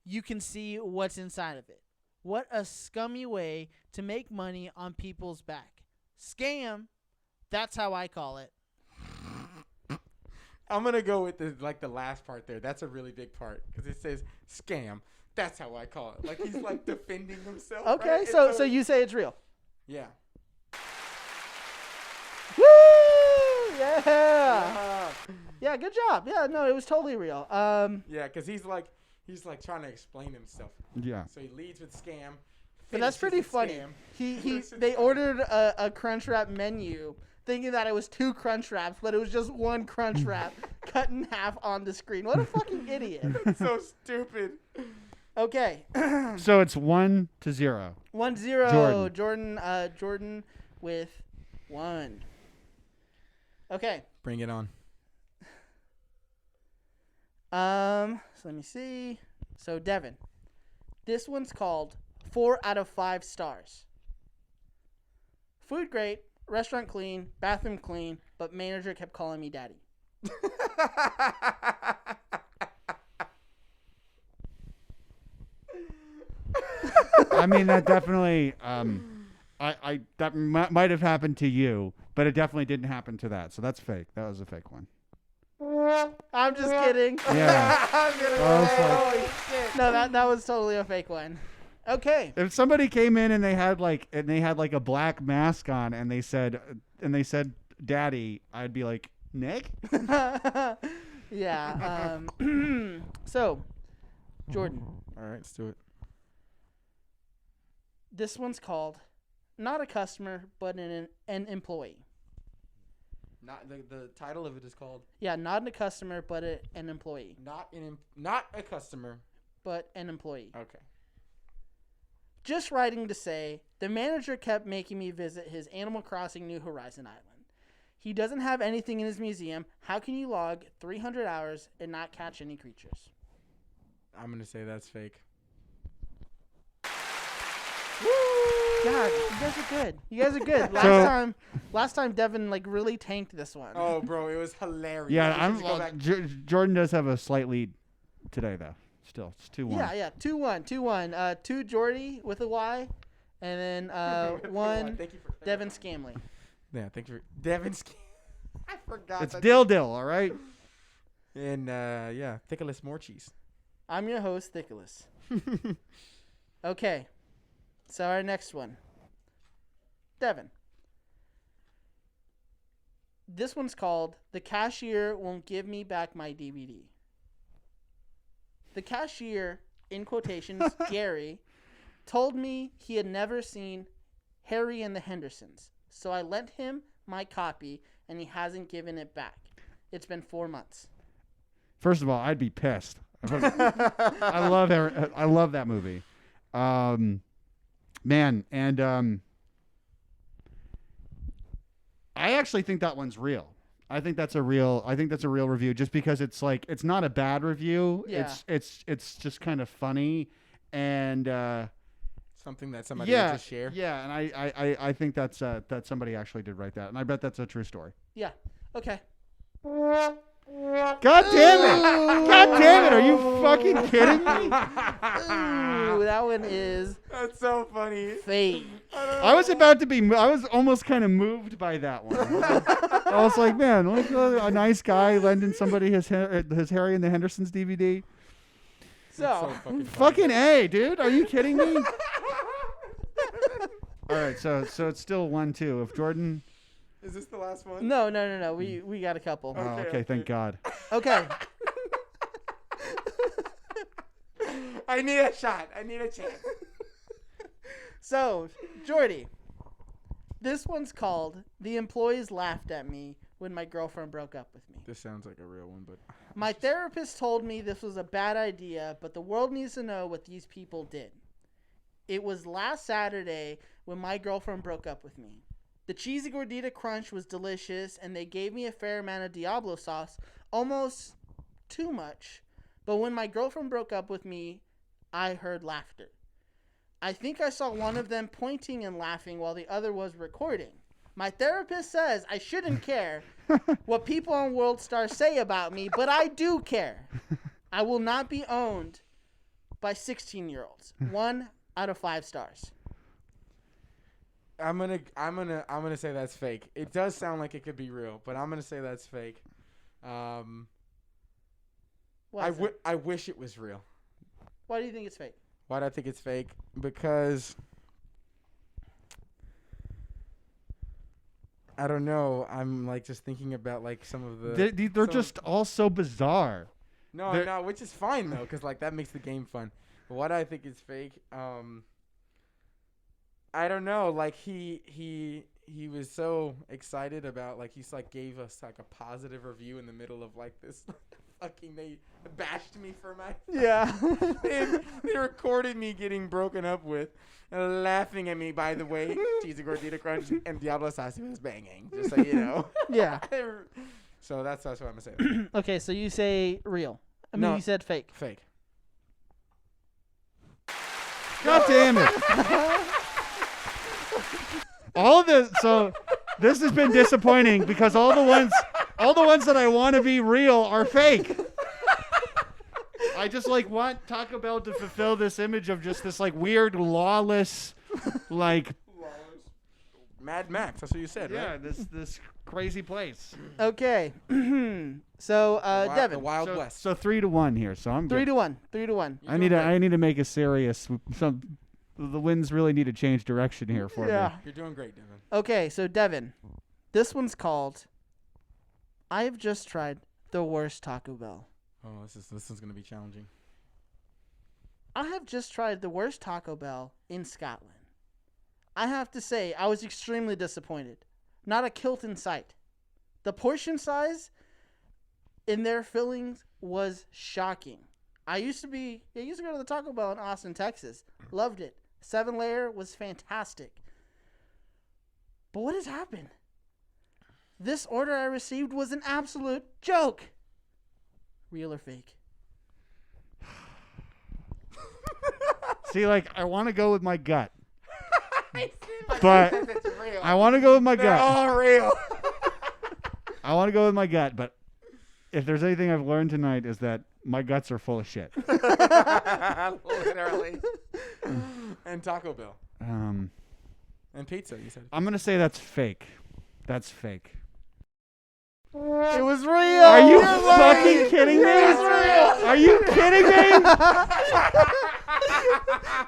[SPEAKER 1] you can see what's inside of it. What a scummy way to make money on people's back. Scam. That's how I call it.
[SPEAKER 3] I'm going to go with the last part there. That's a really big part because it says scam. That's how I call it. Like he's like defending himself.
[SPEAKER 1] Okay,
[SPEAKER 3] right?
[SPEAKER 1] so you say it's real.
[SPEAKER 3] Yeah.
[SPEAKER 1] Woo! Yeah. Yeah, good job. Yeah, no, it was totally real.
[SPEAKER 3] Yeah, because he's like trying to explain himself.
[SPEAKER 2] Yeah.
[SPEAKER 3] So he leads with scam.
[SPEAKER 1] But that's pretty funny.
[SPEAKER 3] Scam.
[SPEAKER 1] They ordered a Crunchwrap menu thinking that it was 2 Crunchwraps, but it was just 1 Crunchwrap cut in half on the screen. What a fucking idiot.
[SPEAKER 3] That's so stupid.
[SPEAKER 1] Okay.
[SPEAKER 2] So it's 1-0.
[SPEAKER 1] 1-0. Jordan with 1. Okay.
[SPEAKER 3] Bring it on.
[SPEAKER 1] So let me see. So Devin, this one's called 4 out of 5 stars. Food great, restaurant clean, bathroom clean, but manager kept calling me daddy.
[SPEAKER 2] I mean, that definitely, that might have happened to you, but it definitely didn't happen to that. So that's fake. That was a fake one.
[SPEAKER 1] I'm just kidding.
[SPEAKER 2] Yeah.
[SPEAKER 1] Holy shit. No, that was totally a fake one. Okay.
[SPEAKER 2] If somebody came in and they had like a black mask on and they said daddy, I'd be like, Nick?
[SPEAKER 1] Yeah. So, Jordan.
[SPEAKER 3] All right, let's do it.
[SPEAKER 1] This one's called not a customer, but an employee.
[SPEAKER 3] Not the title of it is called.
[SPEAKER 1] Yeah, not a customer, but an employee.
[SPEAKER 3] Not a customer,
[SPEAKER 1] but an employee.
[SPEAKER 3] Okay.
[SPEAKER 1] Just writing to say the manager kept making me visit his Animal Crossing New Horizon Island. He doesn't have anything in his museum. How can you log 300 hours and not catch any creatures?
[SPEAKER 3] I'm gonna say that's fake.
[SPEAKER 1] Woo! God, you guys are good. You guys are good. Last time Devin like really tanked this one.
[SPEAKER 3] Oh, bro, it was hilarious.
[SPEAKER 2] Yeah, Jordan does have a slight lead today, though. Still, it's 2-1.
[SPEAKER 1] Yeah, 2-1. 2 Jordy with a Y, and then 1 Devin Scamley.
[SPEAKER 3] Yeah, thank you for Devin Scamley. I forgot.
[SPEAKER 2] It's Dill, all right?
[SPEAKER 3] And yeah, Thickless more cheese.
[SPEAKER 1] I'm your host, Thickless. Okay, so our next one, Devin. This one's called "The Cashier Won't Give Me Back My DVD." The cashier, in quotations, Gary, told me he had never seen Harry and the Hendersons, so I lent him my copy, and he hasn't given it back. It's been 4 months.
[SPEAKER 2] First of all, I'd be pissed. I love that movie. Man, and I actually think that one's real. I think that's a real review just because it's like it's not a bad review.
[SPEAKER 1] Yeah.
[SPEAKER 2] It's just kind of funny and
[SPEAKER 3] something that somebody would just share.
[SPEAKER 2] Yeah, and I think that's that somebody actually did write that, and I bet that's a true story.
[SPEAKER 1] Yeah. Okay.
[SPEAKER 2] God damn it! God damn it! Are you fucking kidding me?
[SPEAKER 1] Ooh, that one is
[SPEAKER 3] That's so funny.
[SPEAKER 1] fake.
[SPEAKER 2] I was almost kind of moved by that one. I was like, man, like a nice guy lending somebody his Harry and the Hendersons DVD.
[SPEAKER 1] So
[SPEAKER 2] Fucking A, dude. Are you kidding me? All right, so it's still 1-2. If Jordan...
[SPEAKER 3] Is this the last one?
[SPEAKER 1] no. We got a couple.
[SPEAKER 2] Oh, okay, thank God.
[SPEAKER 1] Okay.
[SPEAKER 3] I need a shot. I need a chance.
[SPEAKER 1] So, Jordy, this one's called "The Employees Laughed at Me When My Girlfriend Broke Up with Me."
[SPEAKER 3] This sounds like a real one, but
[SPEAKER 1] My therapist told me this was a bad idea, but the world needs to know what these people did. It was last Saturday when my girlfriend broke up with me. The Cheesy Gordita Crunch was delicious, and they gave me a fair amount of Diablo sauce, almost too much. But when my girlfriend broke up with me, I heard laughter. I think I saw one of them pointing and laughing while the other was recording. My therapist says I shouldn't care what people on World Star say about me, but I do care. I will not be owned by 16-year-olds. 1 out of 5 stars.
[SPEAKER 3] I'm gonna say that's fake. It does sound like it could be real, but I'm gonna say that's fake. I wish it was real.
[SPEAKER 1] Why do you think it's fake?
[SPEAKER 3] Why do I think it's fake? Because I don't know. I'm like just thinking about like some of the.
[SPEAKER 2] They're just all so bizarre.
[SPEAKER 3] No, which is fine though, because like that makes the game fun. But why do I think it's fake? I don't know. Like he was so excited about like he's like gave us like a positive review in the middle of like this fucking they bashed me for my they recorded me getting broken up with and laughing at me. By the way, Cheesy Gordita Crunch and Diablo Sauce was banging. Just so you know.
[SPEAKER 1] Yeah.
[SPEAKER 3] So that's what I'm gonna say.
[SPEAKER 1] Okay, so you say real. I mean, you said fake.
[SPEAKER 3] Fake.
[SPEAKER 2] God damn it! So this has been disappointing because all the ones that I want to be real are fake. I just like want Taco Bell to fulfill this image of just this like weird lawless like
[SPEAKER 3] Mad Max. That's what you said, right?
[SPEAKER 2] Yeah, this crazy place.
[SPEAKER 1] Okay. So Devin.
[SPEAKER 3] The Wild West.
[SPEAKER 2] So 3-1 here. So I'm
[SPEAKER 1] 3-1. 3-1.
[SPEAKER 2] I need to make a serious. The winds really need to change direction here for me.
[SPEAKER 3] You're doing great, Devin.
[SPEAKER 1] Okay, so Devin, this one's called "I have just tried the worst Taco Bell."
[SPEAKER 3] Oh, this is gonna be challenging.
[SPEAKER 1] I have just tried the worst Taco Bell in Scotland. I have to say, I was extremely disappointed. Not a kilt in sight. The portion size in their fillings was shocking. I used to go to the Taco Bell in Austin, Texas. Loved it. 7-layer was fantastic. But what has happened? This order I received was an absolute joke. Real or fake?
[SPEAKER 2] See, like, I want to go with my gut. But
[SPEAKER 3] It's real.
[SPEAKER 2] I want to go with my
[SPEAKER 3] They're
[SPEAKER 2] gut.
[SPEAKER 3] all real.
[SPEAKER 2] I want to go with my gut, but if there's anything I've learned tonight is that my guts are full of shit.
[SPEAKER 3] Literally. And Taco Bell.
[SPEAKER 2] Um,
[SPEAKER 3] And pizza, you said.
[SPEAKER 2] I'm going to say that's fake. That's fake.
[SPEAKER 1] It was real.
[SPEAKER 2] Are you fucking kidding me?
[SPEAKER 1] It was real.
[SPEAKER 2] Are you kidding me?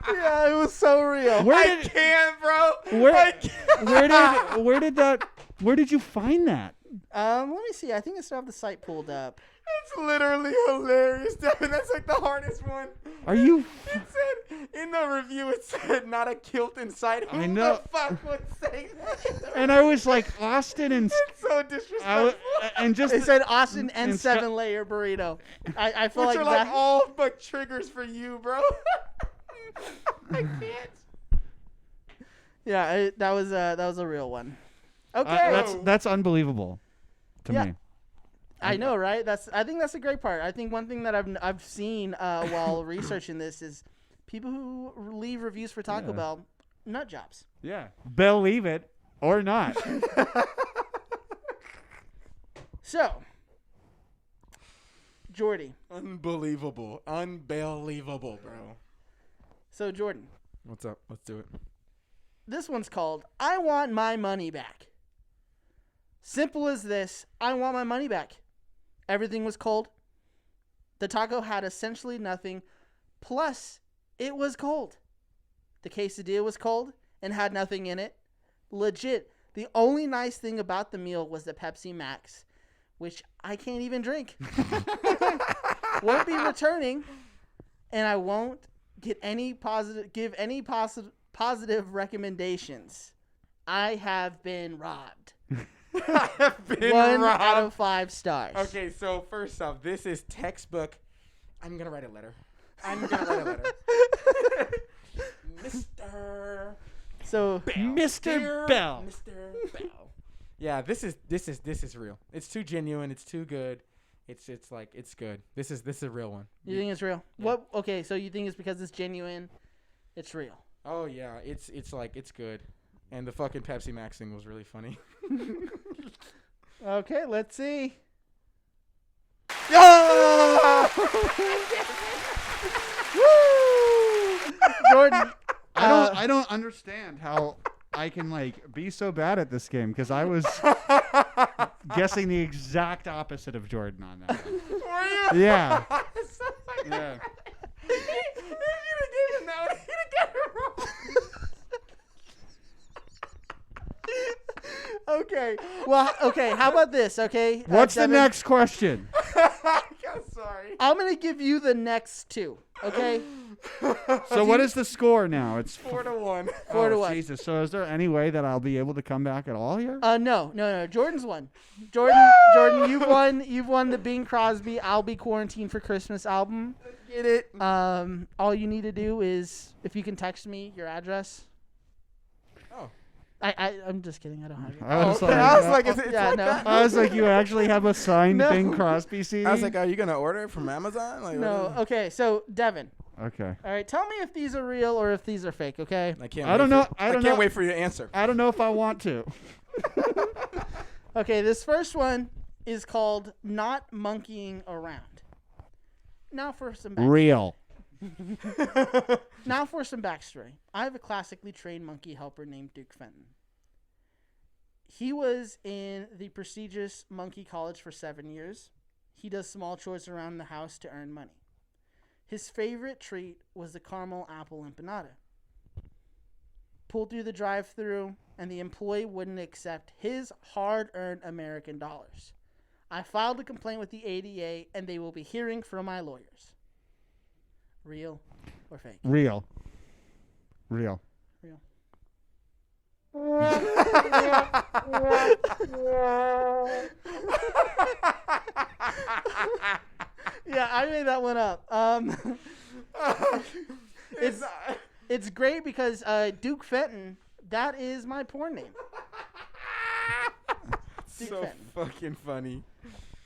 [SPEAKER 1] Yeah, it was so real.
[SPEAKER 2] Where
[SPEAKER 3] I can't, bro.
[SPEAKER 2] Where-
[SPEAKER 3] I can't.
[SPEAKER 2] where did you find that?
[SPEAKER 1] Let me see. I think I still have the site pulled up.
[SPEAKER 3] It's literally hilarious, Devin. That's like the hardest one.
[SPEAKER 2] Are you?
[SPEAKER 3] It said in the review. It said not a kilt inside. Who
[SPEAKER 2] I know.
[SPEAKER 3] the fuck would say that?
[SPEAKER 2] And I was like Austin and
[SPEAKER 3] It's so disrespectful.
[SPEAKER 2] and just
[SPEAKER 1] It said Austin and
[SPEAKER 2] and
[SPEAKER 1] 7-layer burrito. I feel
[SPEAKER 3] Which
[SPEAKER 1] like
[SPEAKER 3] are like
[SPEAKER 1] that.
[SPEAKER 3] all but triggers for you, bro. I can't.
[SPEAKER 1] Yeah, that was a real one. Okay.
[SPEAKER 2] that's unbelievable to
[SPEAKER 1] Yeah.
[SPEAKER 2] me.
[SPEAKER 1] I know, right? I think that's a great part. I think one thing that I've seen while researching this is people who leave reviews for Taco Bell, nut jobs.
[SPEAKER 2] Yeah. Bell-ieve it or not.
[SPEAKER 1] So, Jordy.
[SPEAKER 3] Unbelievable, bro.
[SPEAKER 1] So Jordan,
[SPEAKER 3] What's up? Let's do it.
[SPEAKER 1] this one's called "I Want My Money Back." Simple as this. I want my money back. Everything was cold. The taco had essentially nothing. Plus, it was cold. The quesadilla was cold and had nothing in it. Legit. The only nice thing about the meal was the Pepsi Max, which I can't even drink. Won't be returning, and I won't give any positive recommendations. I have been robbed.
[SPEAKER 3] I have been
[SPEAKER 1] 1
[SPEAKER 3] robbed.
[SPEAKER 1] out of 5 stars.
[SPEAKER 3] Okay, so first off, this is textbook. I'm gonna write a letter. Mr.
[SPEAKER 1] So
[SPEAKER 2] Mr. Bell.
[SPEAKER 3] Mr. Bell. Yeah, this is real. It's too genuine. It's too good. It's like it's good. This is a real one.
[SPEAKER 1] you think it's real?
[SPEAKER 3] Yeah.
[SPEAKER 1] What? Okay, so you think it's because it's genuine? It's real.
[SPEAKER 3] Oh yeah, it's like it's good. And the fucking Pepsi Max thing was really funny.
[SPEAKER 1] Okay, let's see. Jordan.
[SPEAKER 2] I don't understand how I can like be so bad at this game because I was guessing the exact opposite of Jordan on that one.
[SPEAKER 3] Were you?
[SPEAKER 2] Yeah.
[SPEAKER 3] Yeah.
[SPEAKER 2] Yeah.
[SPEAKER 3] If you'd have given that one, he'd have got it wrong.
[SPEAKER 1] Okay. Well, okay. How about this? Okay.
[SPEAKER 2] What's the
[SPEAKER 1] Devin,
[SPEAKER 2] next question?
[SPEAKER 3] I'm sorry.
[SPEAKER 1] I'm gonna give you the next 2. Okay.
[SPEAKER 2] So what is the score now? It's
[SPEAKER 3] 4-1.
[SPEAKER 1] 4-1.
[SPEAKER 2] Jesus. So is there any way that I'll be able to come back at all here?
[SPEAKER 1] No. Jordan's won. Jordan, you've won the Bing Crosby "I'll Be Quarantined for Christmas" album.
[SPEAKER 3] Get it?
[SPEAKER 1] All you need to do is if you can text me your address.
[SPEAKER 3] Oh.
[SPEAKER 1] I'm just kidding. I don't have it.
[SPEAKER 2] I was
[SPEAKER 3] Okay.
[SPEAKER 2] like,
[SPEAKER 3] I was like, is it
[SPEAKER 1] Yeah,
[SPEAKER 3] like
[SPEAKER 1] no.
[SPEAKER 3] that?
[SPEAKER 2] I was like, you actually have a signed
[SPEAKER 1] No.
[SPEAKER 2] Bing Crosby CD?
[SPEAKER 3] I was like, are you gonna order it from Amazon? Like,
[SPEAKER 1] No.
[SPEAKER 3] what is-
[SPEAKER 1] Okay. So Devin.
[SPEAKER 2] okay.
[SPEAKER 1] All right. Tell me if these are real or if these are fake. Okay.
[SPEAKER 3] I can't.
[SPEAKER 2] I
[SPEAKER 3] wait
[SPEAKER 2] don't
[SPEAKER 3] for-
[SPEAKER 2] know- I don't
[SPEAKER 3] can't
[SPEAKER 2] know.
[SPEAKER 3] wait for your answer.
[SPEAKER 2] I don't know if I want to.
[SPEAKER 1] Okay. This first one is called "Not Monkeying Around." Now for some
[SPEAKER 2] Real.
[SPEAKER 1] Now for some backstory. I have a classically trained monkey helper named Duke Fenton. He was in the prestigious monkey college for 7 years. He does small chores around the house to earn money. His favorite treat was the caramel apple empanada. Pulled through the drive-thru, and the employee wouldn't accept his hard-earned American dollars. I filed a complaint with the ADA, and they will be hearing from my lawyers. Real or fake?
[SPEAKER 2] Real. Real.
[SPEAKER 1] Real. Yeah, I made that one up. It's great because Duke Fenton, that is my porn name. Duke
[SPEAKER 3] So
[SPEAKER 1] Fenton.
[SPEAKER 3] fucking funny.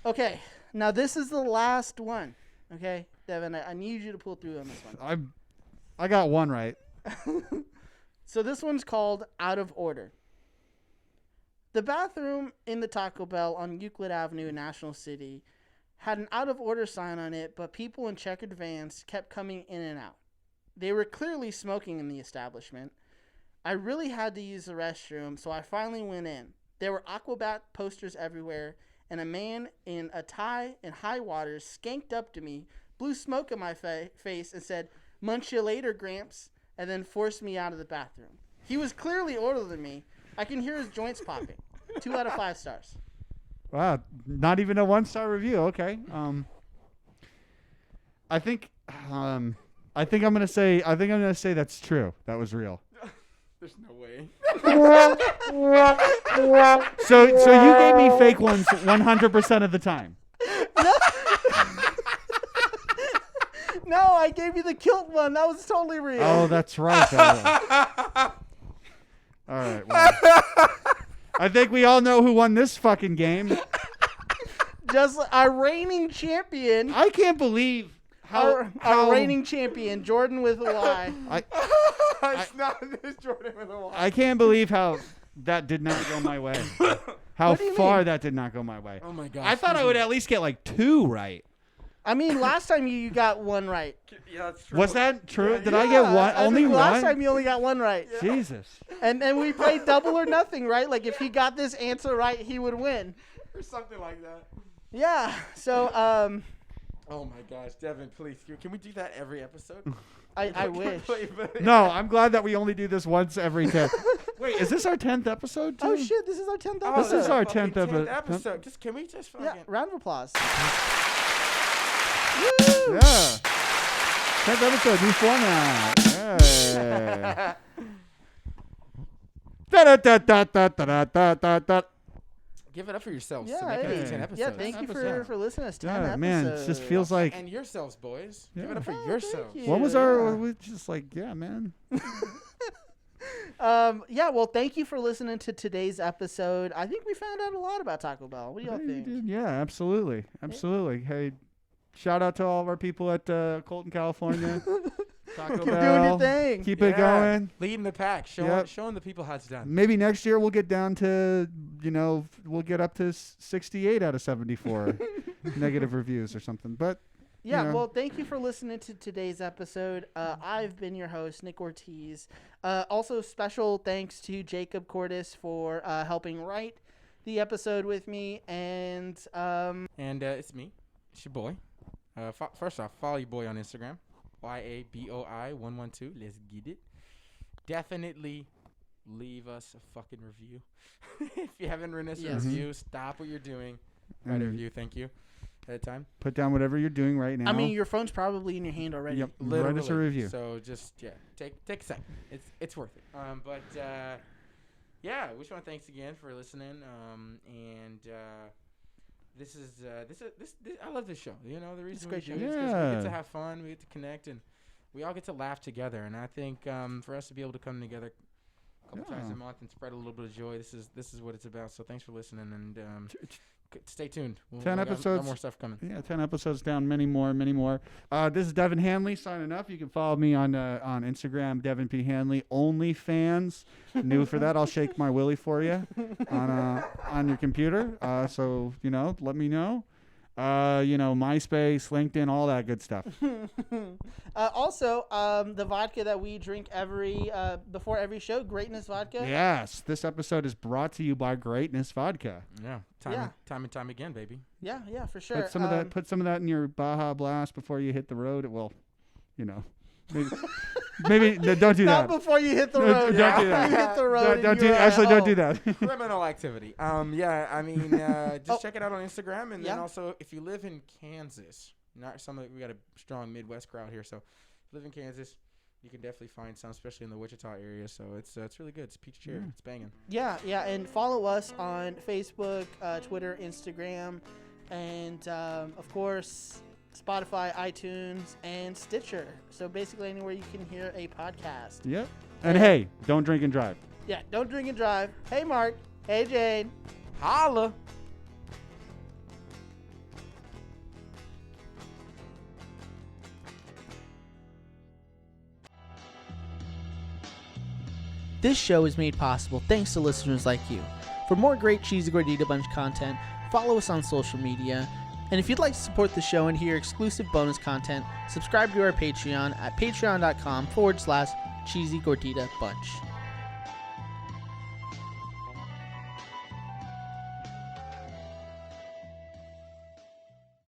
[SPEAKER 1] Okay, now this is the last one. Okay, Devin, I need you to pull through on this one.
[SPEAKER 2] I got one right.
[SPEAKER 1] So this one's called Out of Order. The bathroom in the Taco Bell on Euclid Avenue in National City had an out of order sign on it, but people in checkered vans kept coming in and out. They were clearly smoking in the establishment. I really had to use the restroom, so I finally went in. There were Aquabat posters everywhere, and a man in a tie and high waters skanked up to me, blew smoke in my face, and said, "Munch you later, Gramps," and then forced me out of the bathroom. He was clearly older than me. I can hear his joints popping. 2 out of 5 stars.
[SPEAKER 2] Wow, not even a 1-star review. Okay. I think I'm gonna say that's true. That was real.
[SPEAKER 3] There's no way.
[SPEAKER 2] So you gave me fake ones 100% of the time.
[SPEAKER 1] No, I gave you the kilt one. That was totally real.
[SPEAKER 2] Oh, that's right. All right. Well, I think we all know who won this fucking game.
[SPEAKER 1] Just our reigning champion.
[SPEAKER 2] I can't believe
[SPEAKER 1] our reigning champion, Jordan with a Y.
[SPEAKER 3] It's not this Jordan with a Y.
[SPEAKER 2] I can't believe how that did not go my way. How far that did not go my way.
[SPEAKER 3] Oh my god!
[SPEAKER 2] I thought I would at least get like 2 right.
[SPEAKER 1] I mean, last time you got 1 right.
[SPEAKER 3] Yeah, that's true.
[SPEAKER 2] Was that true?
[SPEAKER 3] Yeah,
[SPEAKER 2] Did I get one? Only one?
[SPEAKER 1] Last time you only got 1 right.
[SPEAKER 3] Yeah.
[SPEAKER 2] Jesus.
[SPEAKER 1] And we played double or nothing, right? Like if he got this answer right, he would win.
[SPEAKER 3] Or something like that.
[SPEAKER 1] Yeah. So
[SPEAKER 3] Oh my gosh, Devin, please, can we do that every episode?
[SPEAKER 1] I wish.
[SPEAKER 2] No, I'm glad that we only do this once every 10. Wait, is this our 10th episode too?
[SPEAKER 1] Oh shit, this is our 10th
[SPEAKER 3] Oh,
[SPEAKER 1] episode.
[SPEAKER 2] This is our
[SPEAKER 3] fucking
[SPEAKER 2] 10th
[SPEAKER 3] episode. Can we just fucking...
[SPEAKER 1] Yeah, round of applause.
[SPEAKER 2] Yeah. 10th episode, new format. Yeah. Da-da-da-da-da-da-da-da-da.
[SPEAKER 3] Give it up for yourselves.
[SPEAKER 1] Yeah,
[SPEAKER 3] to make it
[SPEAKER 1] hey.
[SPEAKER 3] to 10 episodes.
[SPEAKER 1] Yeah, thank you for listening to us. 10
[SPEAKER 2] Yeah,
[SPEAKER 1] episodes.
[SPEAKER 2] man, it just feels like.
[SPEAKER 3] And yourselves, boys.
[SPEAKER 2] Yeah.
[SPEAKER 3] Give it up for
[SPEAKER 1] Oh,
[SPEAKER 3] yourselves.
[SPEAKER 1] thank you.
[SPEAKER 2] What was our? We just like, yeah, man.
[SPEAKER 1] Yeah, well, thank you for listening to today's episode. I think we found out a lot about Taco Bell. What do y'all
[SPEAKER 2] Yeah, you
[SPEAKER 1] think?
[SPEAKER 2] did. Yeah, absolutely, absolutely. Hey, shout out to all of our people at Colton, California. Taco
[SPEAKER 1] Keep
[SPEAKER 2] Bell.
[SPEAKER 1] doing your thing.
[SPEAKER 2] Keep it going.
[SPEAKER 3] Leading the pack. Showing the people how it's done.
[SPEAKER 2] Maybe next year we'll get down to, we'll get up to 68 out of 74 negative reviews or something. But
[SPEAKER 1] Yeah,
[SPEAKER 2] you know.
[SPEAKER 1] well, thank you for listening to today's episode. I've been your host, Nick Ortiz. Also, special thanks to Jacob Cordas for helping write the episode with me. And
[SPEAKER 3] it's me. It's your boy. First off, follow your boy on Instagram. YABOI112. Let's get it. Definitely leave us a fucking review. If you haven't written us a review, stop what you're doing. Write a review. Thank you. At a time.
[SPEAKER 2] Put down whatever you're doing right now.
[SPEAKER 1] I mean, your phone's probably in your hand already.
[SPEAKER 2] Yep.
[SPEAKER 3] Literally.
[SPEAKER 2] Write us a review.
[SPEAKER 3] So just take a second. It's worth it. Yeah, we just want to thanks again for listening. This I love this show. You know, the reason we do it is because we get to have fun, we get to connect, and we all get to laugh together. And I think for us to be able to come together a couple times a month and spread a little bit of joy, this is what it's about. So thanks for listening, and stay tuned.
[SPEAKER 2] 10
[SPEAKER 3] we
[SPEAKER 2] episodes.
[SPEAKER 3] got more stuff coming.
[SPEAKER 2] Yeah, 10 episodes down, many more. This is Devin Hanley signing up. You can follow me on Instagram, Devin P. Hanley. OnlyFans. New for that. I'll shake my willy for you on your computer. So, let me know. MySpace, LinkedIn, all that good stuff.
[SPEAKER 1] Also, the vodka that we drink before every show, Greatness Vodka.
[SPEAKER 2] Yes, this episode is brought to you by Greatness Vodka.
[SPEAKER 3] Yeah, time and time again, baby.
[SPEAKER 1] Yeah, for sure.
[SPEAKER 2] Put some of that in your Baja Blast before you hit the road. It will, maybe no, don't do
[SPEAKER 1] Not
[SPEAKER 2] that.
[SPEAKER 1] before you hit the road.
[SPEAKER 2] Don't do that.
[SPEAKER 1] You hit the road.
[SPEAKER 2] Don't do that.
[SPEAKER 3] Criminal activity. Just check it out on Instagram, and then also if you live in Kansas, we got a strong Midwest crowd here, so if you live in Kansas, you can definitely find some, especially in the Wichita area. So it's really good. It's peach cherry. It's banging.
[SPEAKER 1] Yeah, and follow us on Facebook, Twitter, Instagram, and of course Spotify, iTunes, and Stitcher. So basically anywhere you can hear a podcast.
[SPEAKER 2] Yep. And hey, don't drink and drive.
[SPEAKER 1] Yeah, don't drink and drive. Hey, Mark. Hey, Jane.
[SPEAKER 3] Holla.
[SPEAKER 1] This show is made possible thanks to listeners like you. For more great Cheesy Gordita Bunch content, follow us on social media. And if you'd like to support the show and hear exclusive bonus content, subscribe to our Patreon at patreon.com/Cheesy Gordita Bunch.